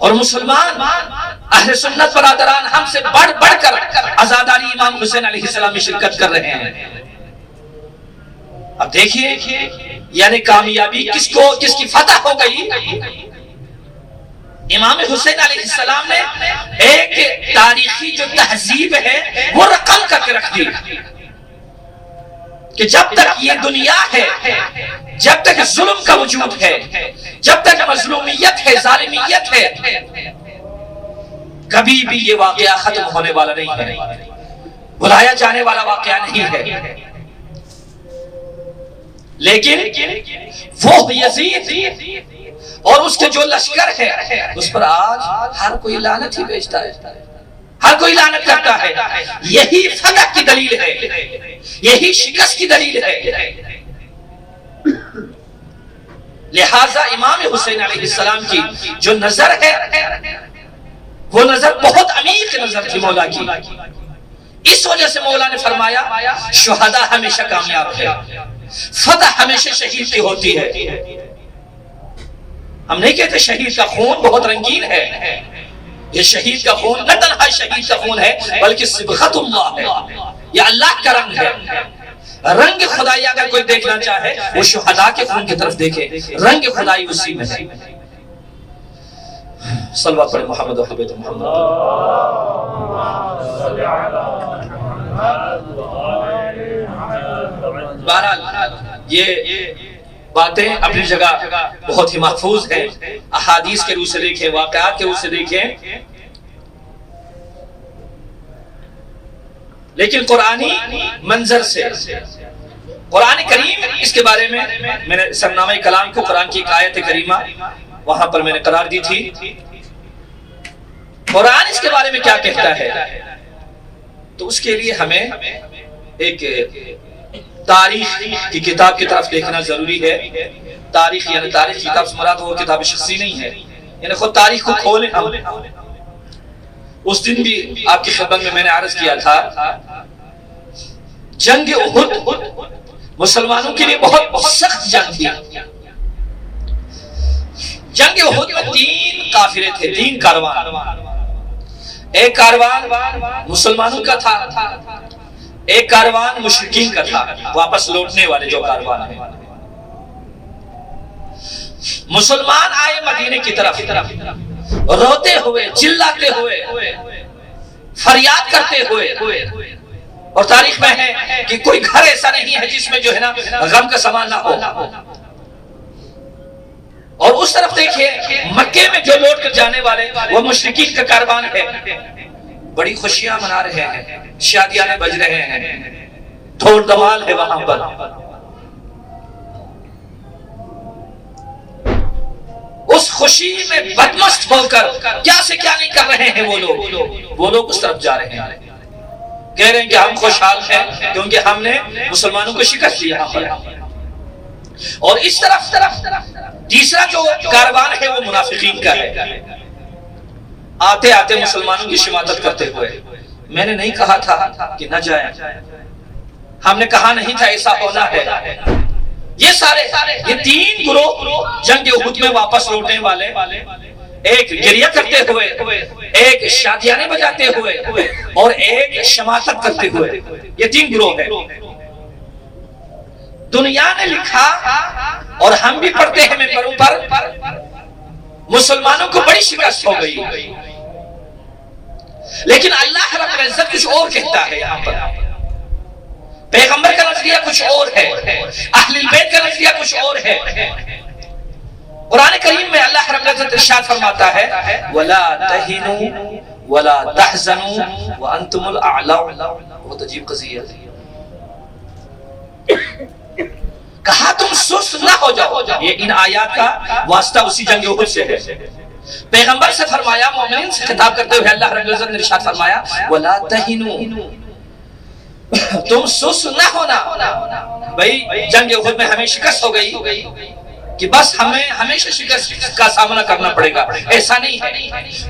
اور مسلمان اہل سنت برادران ہم سے بڑھ بڑھ کر عزاداری امام حسین علیہ السلام میں شرکت کر رہے ہیں۔ اب دیکھیے یعنی کامیابی کس کی فتح ہو گئی؟ امام حسین علیہ السلام نے ایک تاریخی جو تہذیب ہے وہ رقم کر کے رکھ دی کہ جب تک یہ دنیا ہے، جب تک ظلم کا وجود ہے، جب تک مظلومیت ہے، ظالمیت ہے، کبھی بھی یہ واقعہ ختم ہونے والا نہیں ہے، بلایا جانے والا واقعہ نہیں ہے۔ لیکن وہ یزید اور اس کے جو لشکر ہے اس پر آج ہر کوئی لعنت ہی بھیجتا ہے، ہر کوئی لعنت کرتا ہے۔ یہی فتح کی دلیل ہے، یہی شکست کی دلیل ہے۔ لہٰذا امام حسین علیہ السلام کی جو نظر ہے وہ نظر بہت عمیق نظر تھی مولا کی۔ اس وجہ سے مولا نے فرمایا شہداء ہمیشہ کامیاب ہے، فتح ہمیشہ شہید کی ہوتی ہے۔ ہم نہیں کہتے شہید کا خون بہت رنگین ہے، یہ شہید کا خون نہ تنہا شہید کا خون ہے بلکہ صبغت اللہ ہے، یہ اللہ کا رنگ ہے۔ رنگ خدائی اگر کوئی دیکھنا چاہے وہ شہداء کے خون کی طرف دیکھے، رنگ خدائی اسی میں ہے۔ صلوات پر محمد و حبیت محمد۔ بہرحال یہ باتیں اپنی جگہ بہت ہی محفوظ ہیں، احادیث کے روح سے دیکھیں، واقعات کے روح سے دیکھیں، لیکن قرآنی منظر سے قرآن کریم اس کے بارے میں نے سرنامہ کلام کو قرآن کی ایک آیت کریمہ وہاں پر میں نے قرار دی تھی۔ قرآن اس کے بارے میں کیا کہتا ہے تو اس کے لیے ہمیں ایک تاریخ کی کتاب کی طرف دیکھنا ضروری ہے۔ تاریخ یعنی تاریخ کی کتاب سے مراد وہ کتاب شخصی نہیں ہے، یعنی خود تاریخ کو کھولیں ہم۔ اس دن بھی آپ کی خدمت میں نے عرض کیا تھا جنگ احد مسلمانوں کے لیے بہت سخت جنگ تھی۔ جنگ احد میں 3 قافلے تھے، 3 کاروان۔ ایک کاروان مسلمانوں کا تھا، ایک کاروان مشرکین کا تھا، واپس لوٹنے والے جو کاروان ہیں۔ مسلمان آئے مدینے کی طرف روتے ہوئے، چلاتے ہوئے، فریاد کرتے ہوئے، اور تاریخ میں ہے کہ کوئی گھر ایسا نہیں ہے جس میں جو ہے نا غم کا سامان نہ ہو۔ اور اس طرف دیکھیے مکے میں جو لوٹ کر جانے والے وہ مشرکین کا کاروان ہے، بڑی خوشیاں منا رہے ہیں، شادیاں بج رہے ہیں، ڈھول دمال ہے وہاں پر۔ اس خوشی میں بدمست ہو کر کیا سے کیا نہیں کر رہے ہیں وہ لوگ اس طرف جا رہے ہیں، کہہ رہے ہیں کہ ہم خوشحال ہیں کیونکہ ہم نے مسلمانوں کو شکست دی یہاں پر۔ اور اس طرف تیسرا جو کاروان ہے وہ منافقین کا ہے، آتے آتے مسلمانوں کی شماتت کرتے ہوئے۔ میں نے نہیں کہا تھا کہ نہ جائیں، ہم نے کہا نہیں تھا ایسا ہونا ہے۔ یہ 3 گروہ جنگ احد میں واپس لوٹنے والے، ایک گریہ کرتے ہوئے، ایک شادیانے بجاتے ہوئے، اور ایک شماتت کرتے ہوئے، یہ 3 گروہ ہیں۔ دنیا نے لکھا اور ہم بھی پڑھتے ہیں ممبروں پر، مسلمانوں کو بڑی شکست ہو گئی، لیکن اللہ رب العزت کچھ اور کہتا ہے یہاں پر۔ پیغمبر کا نظریہ کچھ اور ہے، اہل البیت کا نظریہ کچھ اور ہے۔ قرآن کریم میں اللہ رب العزت ارشاد فرماتا ہے وَلَا تَهِنُوا وَلَا تَحْزَنُوا وَأَنْتُمُ الْأَعْلَوْنَ۔ بہت عجیب قضیہ ہے، کہا تم سست نہ ہو جاؤ۔ یہ ان آیات کا واسطہ اسی جنگ احد سے ہے۔ پیغمبر سے فرمایا، مومنین سے خطاب کرتے ہوئے اللہ رب العزت نے ارشاد فرمایا وَلَا تَهِنُوا، تم سست نہ ہونا۔ بھئی جنگ احد میں ہمیں شکست ہو گئی کہ بس ہمیں ہمیشہ شکست کا سامنا کرنا پڑے گا، ایسا نہیں ہے۔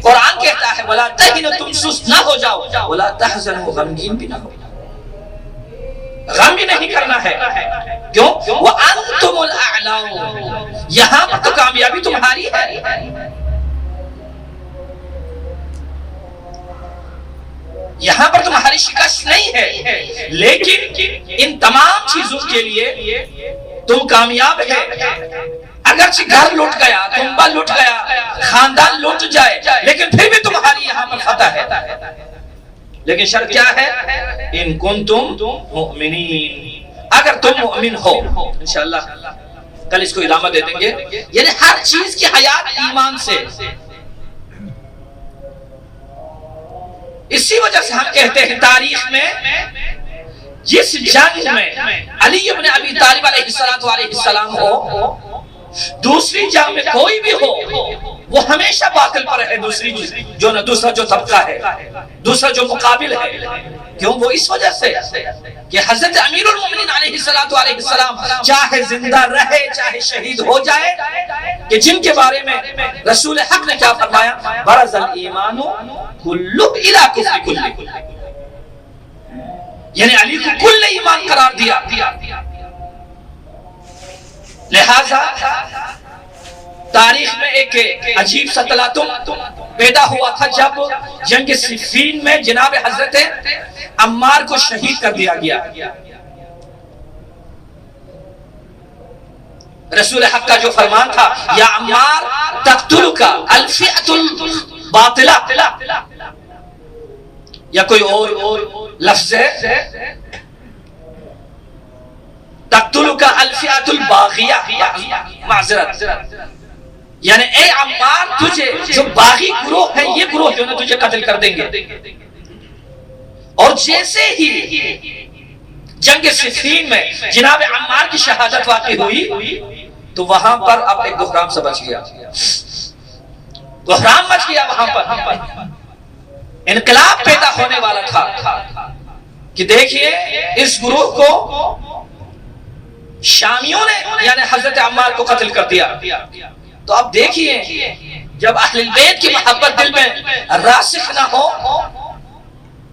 قرآن کہتا ہے وَلَا تَهِنُوا، تم سست نہ ہو جاؤ، وَلَا تَحْزَنُوا، غمگین بھی نہ ہو، غم بھی نہیں کرنا ہے۔ کیوں؟ وَأَنْتُمُ الْأَعْلَوْنَ، یہاں پر تو کامیابی تمہاری ہے، یہاں پر تمہاری شکست نہیں ہے، لیکن ان تمام چیزوں کے لیے تم کامیاب ہے۔ اگرچہ گھر لٹ گیا، کنبہ لٹ گیا، خاندان لٹ جائے، لیکن پھر بھی تمہاری یہاں پر فتح ہے۔ لیکن شرط کیا ہے؟ ان کنتم مؤمنین، اگر تم مؤمن ہو۔ انشاءاللہ کل اس کو ادامہ دے دیں گے، یعنی ہر چیز کی حیات ایمان سے۔ اسی وجہ سے ہم کہتے ہیں تاریخ میں جس جنگ میں علی ابن ابی طالب علیہ السلام ہو، دوسری جنگ میں کوئی بھی ہو، وہ ہمیشہ باطل پر ہے، دوسرا جو طبقہ ہے، دوسرا جو مقابل ہے۔ کیوں؟ وہ اس وجہ سے کہ حضرت امیر المومنین علیہ السلام چاہے زندہ رہے چاہے شہید ہو جائے، کہ جن کے بارے میں رسول حق نے کیا فرمایا؟ برز الایمان کلہ الی کفر کلہ، یعنی علی کو کل ایمان قرار دیا۔ لہذا تاریخ میں ایک عجیب سا تلاطم پیدا ہوا تھا جب جنگ صفین میں جناب حضرت عمار کو شہید کر دیا گیا۔ رسول حق کا جو فرمان تھا یا عمار تقتلک الفئۃ الباطلہ، یا کوئی اور لفظ ہے تقتلک الفئۃ الباغیہ، معذرت، یعنی اے عمار تجھے جو باغی گروہ ہے، یہ گروہ جو ہے تجھے قتل کر دیں گے۔ اور جیسے ہی جنگ صفین میں جناب عمار کی شہادت واقع ہوئی تو وہاں پر اب ایک بحران سا بچ گیا، بحران مچ گیا، وہاں پر انقلاب پیدا ہونے والا تھا کہ دیکھیے اس گروہ کو شامیوں نے یعنی حضرت عمار کو قتل کر دیا۔ تو اب دیکھیے جب اہل البیت کی محبت دل میں راسخ نہ ہو،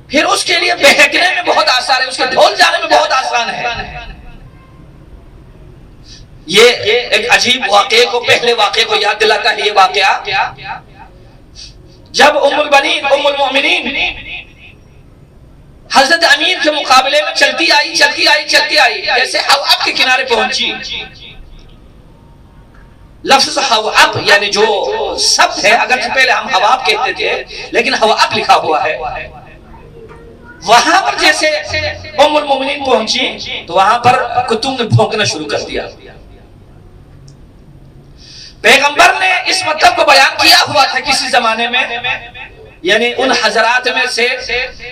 پھر اس کے لیے بہکنے میں بہت آسان ہے، اس کے بھول جانے میں بہت آسان ہے۔ یہ ایک عجیب واقعے کو، پہلے واقعے کو یاد دلاتا ہے یہ واقعہ، جب ام البنین ام المؤمنین حضرت امیر کے مقابلے میں چلتی آئی، جیسے حواب کے کنارے پہنچی۔ لفظ حواب یعنی جو سب ہے، اگرچہ پہلے ہم حواب کہتے تھے لیکن حواب لکھا ہوا ہے۔ وہاں پر جیسے ام المؤمنین پہنچی تو وہاں پر کتوں نے بھونکنا شروع کر دیا۔ پیغمبر نے اس مطلب کو بیان کیا ہوا تھا کسی زمانے میں، یعنی ان حضرات میں سے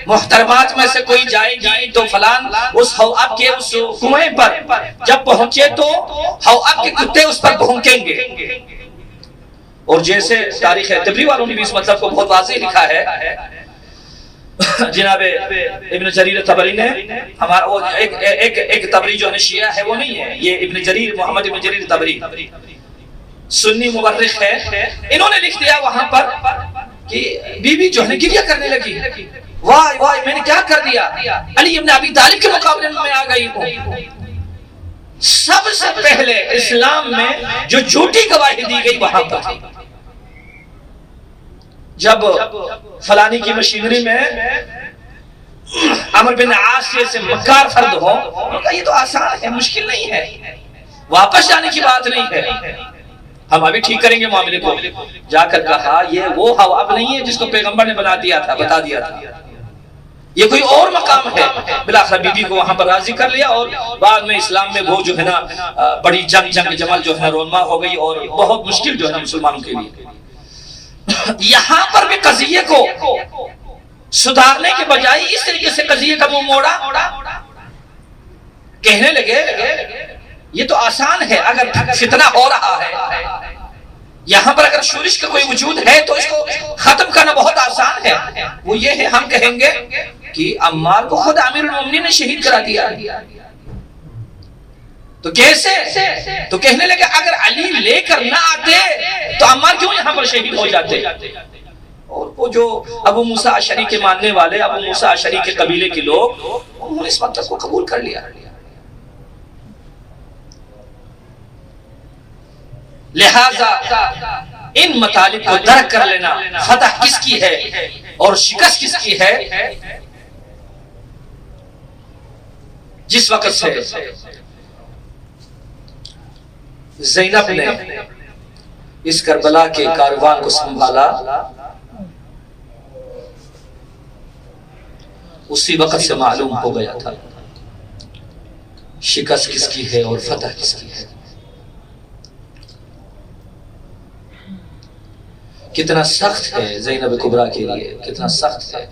محترمات میں سے کوئی جائے گی تو فلان اس حواب کے اس کنویں پر جب پہنچے تو حواب کے کتے اس پر بھونکیں گے۔ اور جیسے تاریخ طبری والوں نے بھی اس مطلب کو بہت واضح لکھا ہے، جناب ابن جریر طبری نے، ہمارا وہ ایک طبری جو ہے شیعہ ہے وہ نہیں ہے، یہ ابن جریر محمد ابن جریر طبری سنی مورخ ہے، انہوں نے لکھ دیا وہاں پر کہ بی بی جو ہے گریہ کرنے لگی، واہ واہ میں نے کیا کر دیا، علی ابن ابی طالب کے مقابلے میں آ گئی ہوں۔ سب سے پہلے اسلام میں جو جھوٹی گواہی دی گئی وہاں پر، جب فلانی کی مشینری میں عمر بن عاص جیسے مکار فرد ہو، یہ تو آسان ہے، مشکل نہیں ہے، واپس جانے کی بات نہیں ہے، ہم ابھی ٹھیک کریں گے معاملے کو۔ جا کر کہا یہ وہ حواب نہیں ہے جس کو پیغمبر نے بتا دیا تھا، یہ کوئی اور مقام ہے۔ بلاخر بی بی کو وہاں پر راضی کر لیا، اور بعد میں اسلام میں وہ جو ہے نا بڑی جنگ جمل جو ہے نا رونما ہو گئی، اور بہت مشکل جو ہے نا مسلمانوں کے لیے۔ یہاں پر بھی قضیے کو سدھارنے کے بجائے اس طریقے سے قضیے کا منہ موڑا، کہنے لگے یہ تو آسان ہے، اگر فتنہ ہو رہا ہے یہاں پر اگر شورش کا کوئی وجود ہے تو اس کو ختم کرنا بہت آسان ہے. وہ یہ ہے ہم کہیں گے کہ عمار کو خود امیر المومنین نے شہید کرا دیا. تو کیسے؟ تو کہنے لگے اگر علی لے کر نہ آتے تو عمار کیوں یہاں پر شہید ہو جاتے. اور وہ جو ابو موسیٰ اشعری کے ماننے والے، ابو موسیٰ اشعری کے قبیلے کے لوگ، انہوں نے اس مطلب کو قبول کر لیا. لہذا ان مطالب کو درک کر لینا، فتح کس کی ہے اور شکست کس کی ہے. جس وقت سے زینب نے اس کربلا کے کاروان کو سنبھالا، اسی وقت سے معلوم ہو گیا تھا شکست کس کی ہے اور فتح کس کی ہے. کتنا سخت ہے زینب کبریٰ کے لیے، کتنا سخت ہے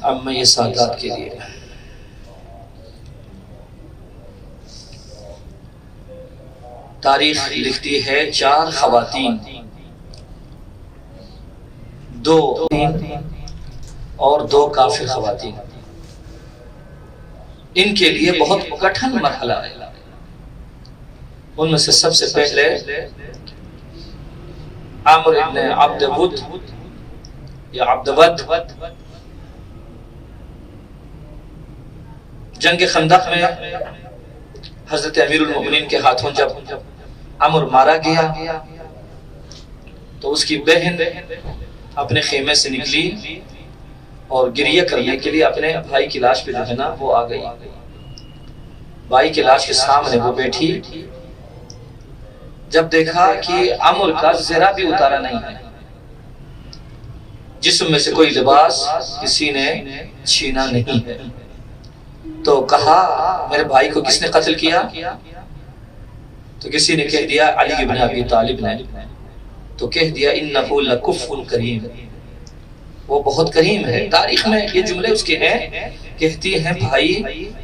امیہ سادات کے لیے. تاریخ لکھتی ہے 4 خواتین، 2 اور 2 کافر خواتین، ان کے لیے بہت کٹھن مرحلہ ہے. ان میں سے سب سے پہلے عامر ابن عبد ود یا عبد ود، جنگ خندق میں حضرت امیر المومنین کے ہاتھوں جب عمر مارا گیا تو اس کی بہن اپنے خیمے سے نکلی اور گریہ کرنے کے لیے اپنے بھائی کی لاش پہ جو ہے نا وہ آ گئی. بھائی کی لاش کے سامنے وہ بیٹھی، جب دیکھا کہ عمر کا ذرا بھی اتارا نہیں ہے، جسم میں سے کوئی لباس کسی نے چھینا نہیں ہے، تو کہا میرے بھائی کو کس نے قتل کیا؟ تو کسی نے کہہ دیا علی بن ابی طالب نے. تو کہہ دیا انہو لکفء کریم، وہ بہت کریم ہے. تاریخ میں یہ جملے اس کے ہیں، کہتی ہیں بھائی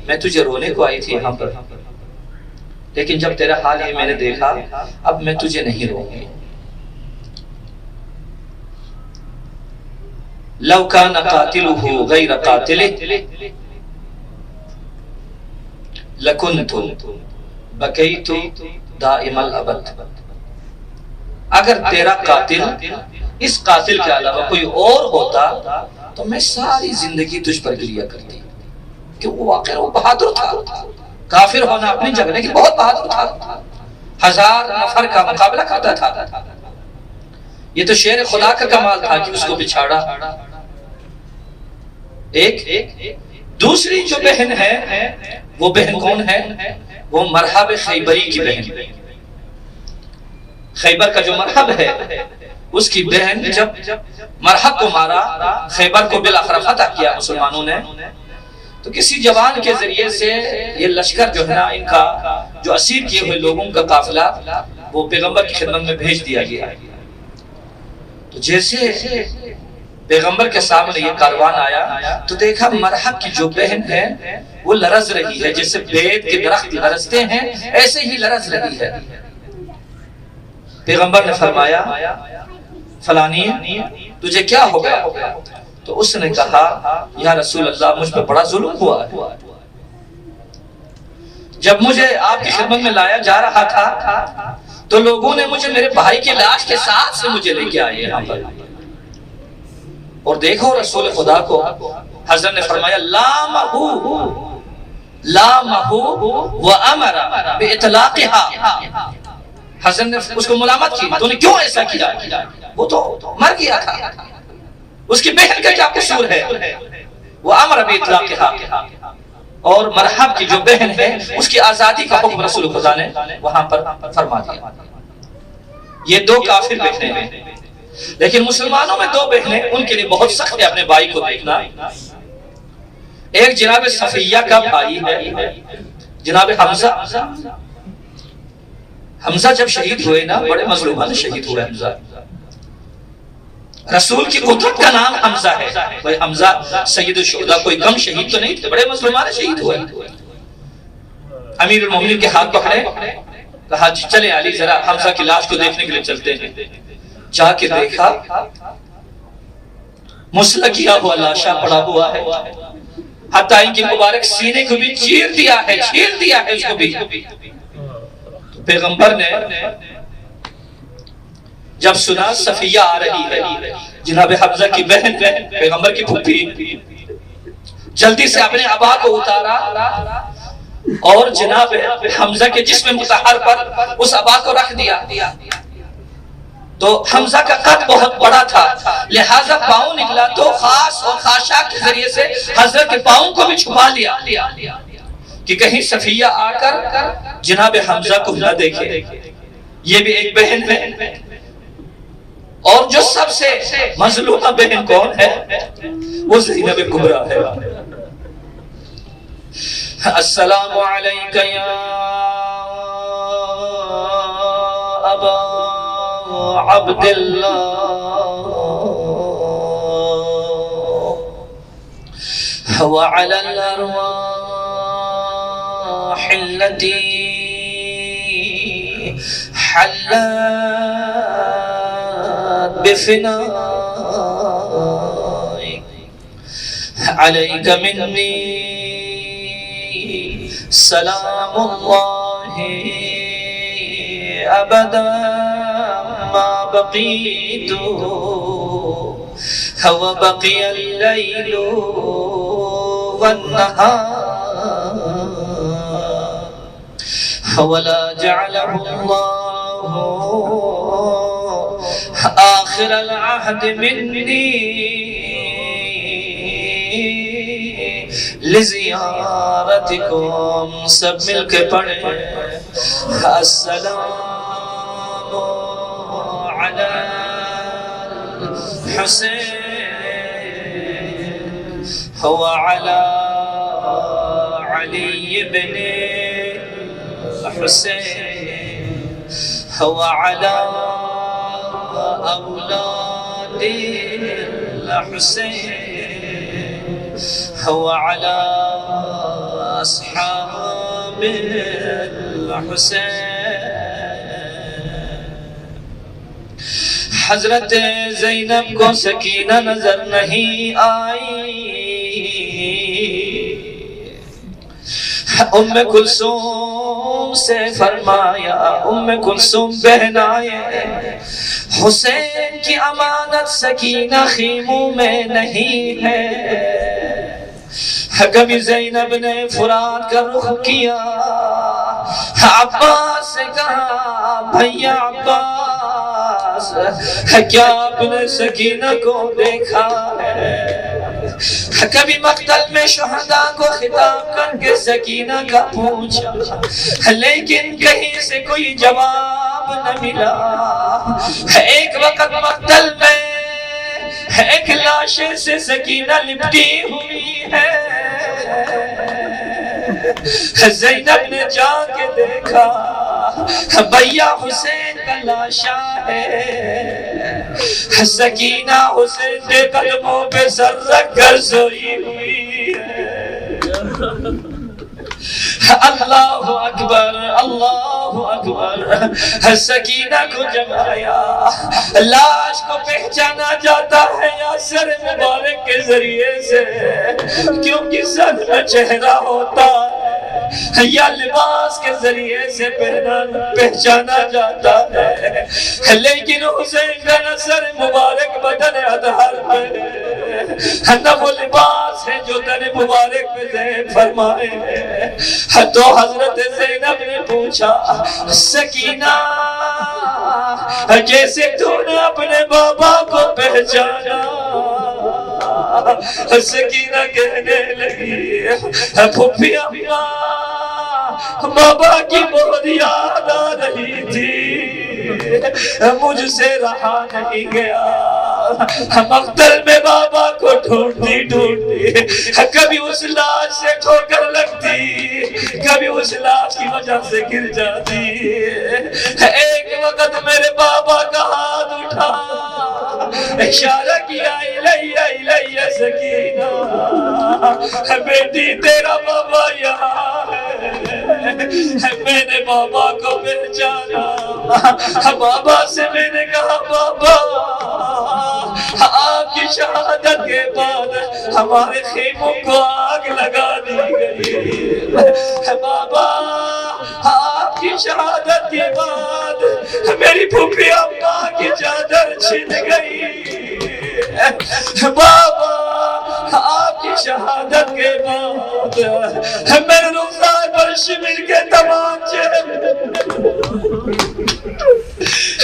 میں تجھے رونے کو آئی تھی یہاں پر، لیکن جب تیرا حال یہ میں نے دیکھا اب میں تجھے نہیں روں گی. لو کان قاتلہ غیر قاتلہ لکنت بکیت دائم الابد. اگر تیرا قاتل اس قاتل کے علاوہ کوئی اور ہوتا تو میں ساری زندگی تجھ پر گریہ کرتی، کہ وہ واقعہ وہ بہادر تھا. کافر ہونا اپنی جگہ لیکن بہت بہادر تھا، 1000 نفر کا مقابلہ کرتا تھا. یہ تو شیر خدا کا کمال تھا کہ اس کو بچھاڑا. ایک دوسری جو بہن ہے وہ بہن کون ہے؟ وہ مرحب خیبری کی بہن. خیبر کا جو مرحب ہے اس کی بہن جب مرحب کو مارا، خیبر کو بالآخر فتح کیا مسلمانوں نے، تو کسی جوان کے ذریعے سے یہ لشکر جو ہے نا ان کا جو اسیر کیے ہوئے لوگوں کا قافلہ وہ پیغمبر کی خدمت میں بھیج دیا گیا. تو جیسے پیغمبر کے سامنے یہ کاروان آیا تو دیکھا مرحب کی جو بہن ہے وہ لرز رہی ہے، جیسے بید کے درخت لرزتے ہیں ایسے ہی لرز رہی ہے. پیغمبر نے فرمایا فلانی تجھے کیا ہو گیا؟ تو اس نے کہا یا رسول اللہ مجھ پہ بڑا ظلم ہوا ہے. جب مجھے آپ کی خدمت میں لایا جا رہا تھا تو لوگوں نے مجھے میرے بھائی کی لاش کے ساتھ سے مجھے لے کے آئے یہاں پر، اور دیکھو رسول خدا کو حضرت نے فرمایا لامہو وامر باطلاقها. حضرت نے اس کو ملامت کی، تو نے کیوں ایسا کیا؟ وہ تو مر گیا تھا، اس کی بہن کا کیا قصور ہے؟ وہ امر باطلاقها، اور مرحب کی جو بہن ہے اس کی آزادی کا حکم رسول خدا نے وہاں پر فرما دیا. یہ 2 کافر بہنیں ہیں، لیکن مسلمانوں میں 2 بہنیں ان کے لیے بہت سخت ہے اپنے بھائی کو دیکھنا. ایک جناب صفیہ کا بھائی ہے جناب حمزہ. حمزہ جب شہید ہوئے نا بڑے مظلومان شہید ہوئے. حمزہ رسول کی قدرت کا نام حمزہ ہے. بھائی حمزہ سید الشہداء کوئی کم شہید تو نہیں تھے، بڑے مظلومان شہید ہوئے. امیر المومنین کے ہاتھ پکڑے کہا جی چلیں علی ذرا حمزہ کی لاش کو دیکھنے کے لیے چلتے ہیں۔ جا کے دیکھا مسلح کیا ہوا لاشا پڑا ہوا ہے، حتیٰ ان کی مبارک سینے کو بھی چیر دیا ہے اس کو بھی۔ پیغمبر نے جب سنا صفیہ آ رہی ہے، جناب حمزہ کی بہن پیغمبر کی پھوپھی، جلدی سے اپنے عبا کو اتارا اور جناب حمزہ کے جسم مطہر پر اس عبا کو رکھ دیا۔ تو حمزہ کا قد بہت بڑا تھا، لہٰذا پاؤں نکلا تو خاص اور خاشاک کے ذریعے سے حضرت کے پاؤں کو بھی چھپا لیا کہ کہیں صفیہ آ کر جناب حمزہ کو نہ دیکھے۔ یہ بھی ایک بہن ہے، اور جو سب سے مظلومہ بہن کون ہے؟ وہ زینب کبریٰ ہے۔ السلام علیک یا ابا عبداللہ وعلی الارواح التي حلت بفنائك عليك مني سلام الله أبدا ما بقيت وبقي الليل والنهار ولا جعله الله آخر العهد مني لزیارتکم۔ سب مل کے پڑھیں السلام علی الحسین وعلی علی بن الحسین وعلی اولاد الحسین وعلى أصحاب الحسين۔ حضرت زینب کو سکینہ نظر نہیں آئی، ام کلثوم سے فرمایا ام کلثوم بہن آئے، حسین کی امانت سکینہ خیموں میں نہیں ہے۔ کبھی زینب نے فرات کا رخ کیا، عباس سے کہا بھیا عباس کیا آپ نے سکینہ کو دیکھا ہے؟ کبھی مقتل میں شہداء کو خطاب کر کے سکینہ کا پوچھا، لیکن کہیں سے کوئی جواب نہ ملا۔ ایک وقت مقتل میں ایک لاش سے سکینہ لپٹی ہوئی ہے، زینب نے جا کے دیکھا بھیا حسین کا لاشا ہے، سکینہ حسین کے قدموں پہ سر رکھ کر سوئی ہوئی ہے۔ اللہ اکبر اللہ اکبر۔ سکینہ کو جگایا، لاش کو پہچانا جاتا ہے یا سر مبارک کے ذریعے سے، کیونکہ سر میں چہرہ ہوتا ہے، یا لباس کے ذریعے سے پہچانا جاتا ہے، لیکن حسین کا نہ سر مبارک بدن اظہر پہ، نہ وہ لباس ہے جو تن مبارک پہ ظاہر فرمائے۔ تو حضرت زینب نے پوچھا سکینہ جیسے تو نے اپنے بابا کو پہچانا؟ سکینہ کہنے لگی پھوپھی اماں بابا کی بہت یاد آ رہی تھی، مجھ سے رہا نہیں گیا، مقتل میں بابا کو ڈھونڈتی کبھی اس لاش سے ٹھوکر لگتی، کبھی اس لاش کی وجہ سے گر جاتی۔ ایک وقت میرے بابا کا ہاتھ اٹھا، اشارہ کیا الیہ الیہ سکینہ، بیٹی تیرا بابا یہاں ہے۔ میں نے بابا کو پہچانا، بابا سے میں نے کہا بابا آپ کی شہادت کے بعد ہمارے خیموں کو آگ لگا دی گئی، بابا آپ کی شہادت کے بعد میری پھوپھی اماں کی چادر چھن گئی، بابا آپ کی شہادت کے بعد میرے رخسار پر شمر کے تمانچے،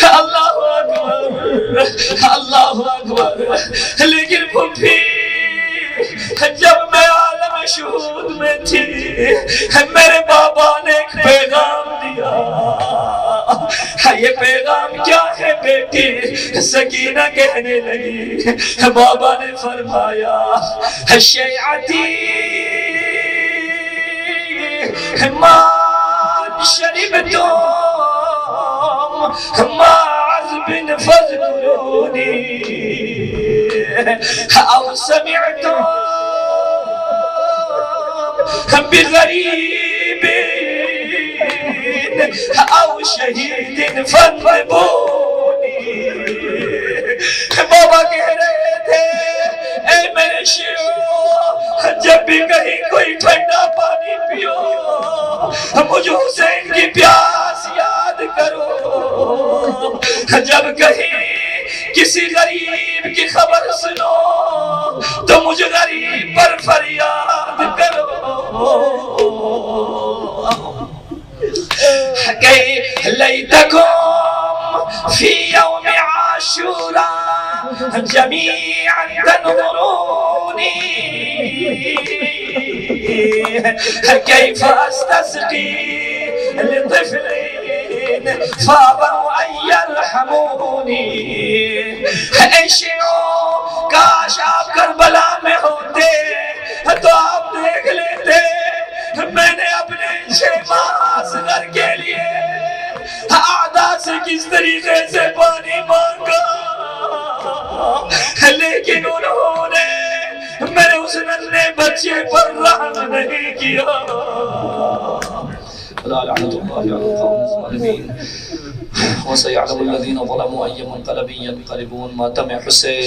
اللہ اکبر اللہ اکبر۔ لیکن پھوپھی جب میں عالم شہود میں تھی میرے بابا نے ایک پیغام دیا، یہ پیغام کیا ہے بیٹی؟ سکینہ کہنے لگی، بابا نے فرمایا شیعتی ما شربتم ما عذب فاذكروني او سمعتم بغریب او شہید فانظرونی۔ بابا کہہ رہے تھے اے میرے شیعو، جب بھی کہیں کوئی ٹھنڈا پانی پیو مجھے حسین کی پیاس یاد کرو، جب کہیں کسی غریب کی خبر سنو تو مجھے غریب پر فریاد کرو۔ لیتکم فی یوم عاشوراء جمیعا تنظرونی کیف استسقی لطفلین فابوا ان یرحمونی۔ اے شیعو، کاش آپ کربلا میں ہوتے تو آپ دیکھ لیتے میں نے اپنے 6 ماہ اصغر کے لیے اعداء سے کس طریقے سے پانی مانگا، لیکن انہوں نے میرے اس ننھے بچے پر رحم نہیں کیا۔ لعنت اللہ علی القوم الظالمین وسيعلم الذين ظلموا أي منقلب ينقلبون۔ ماتم حسین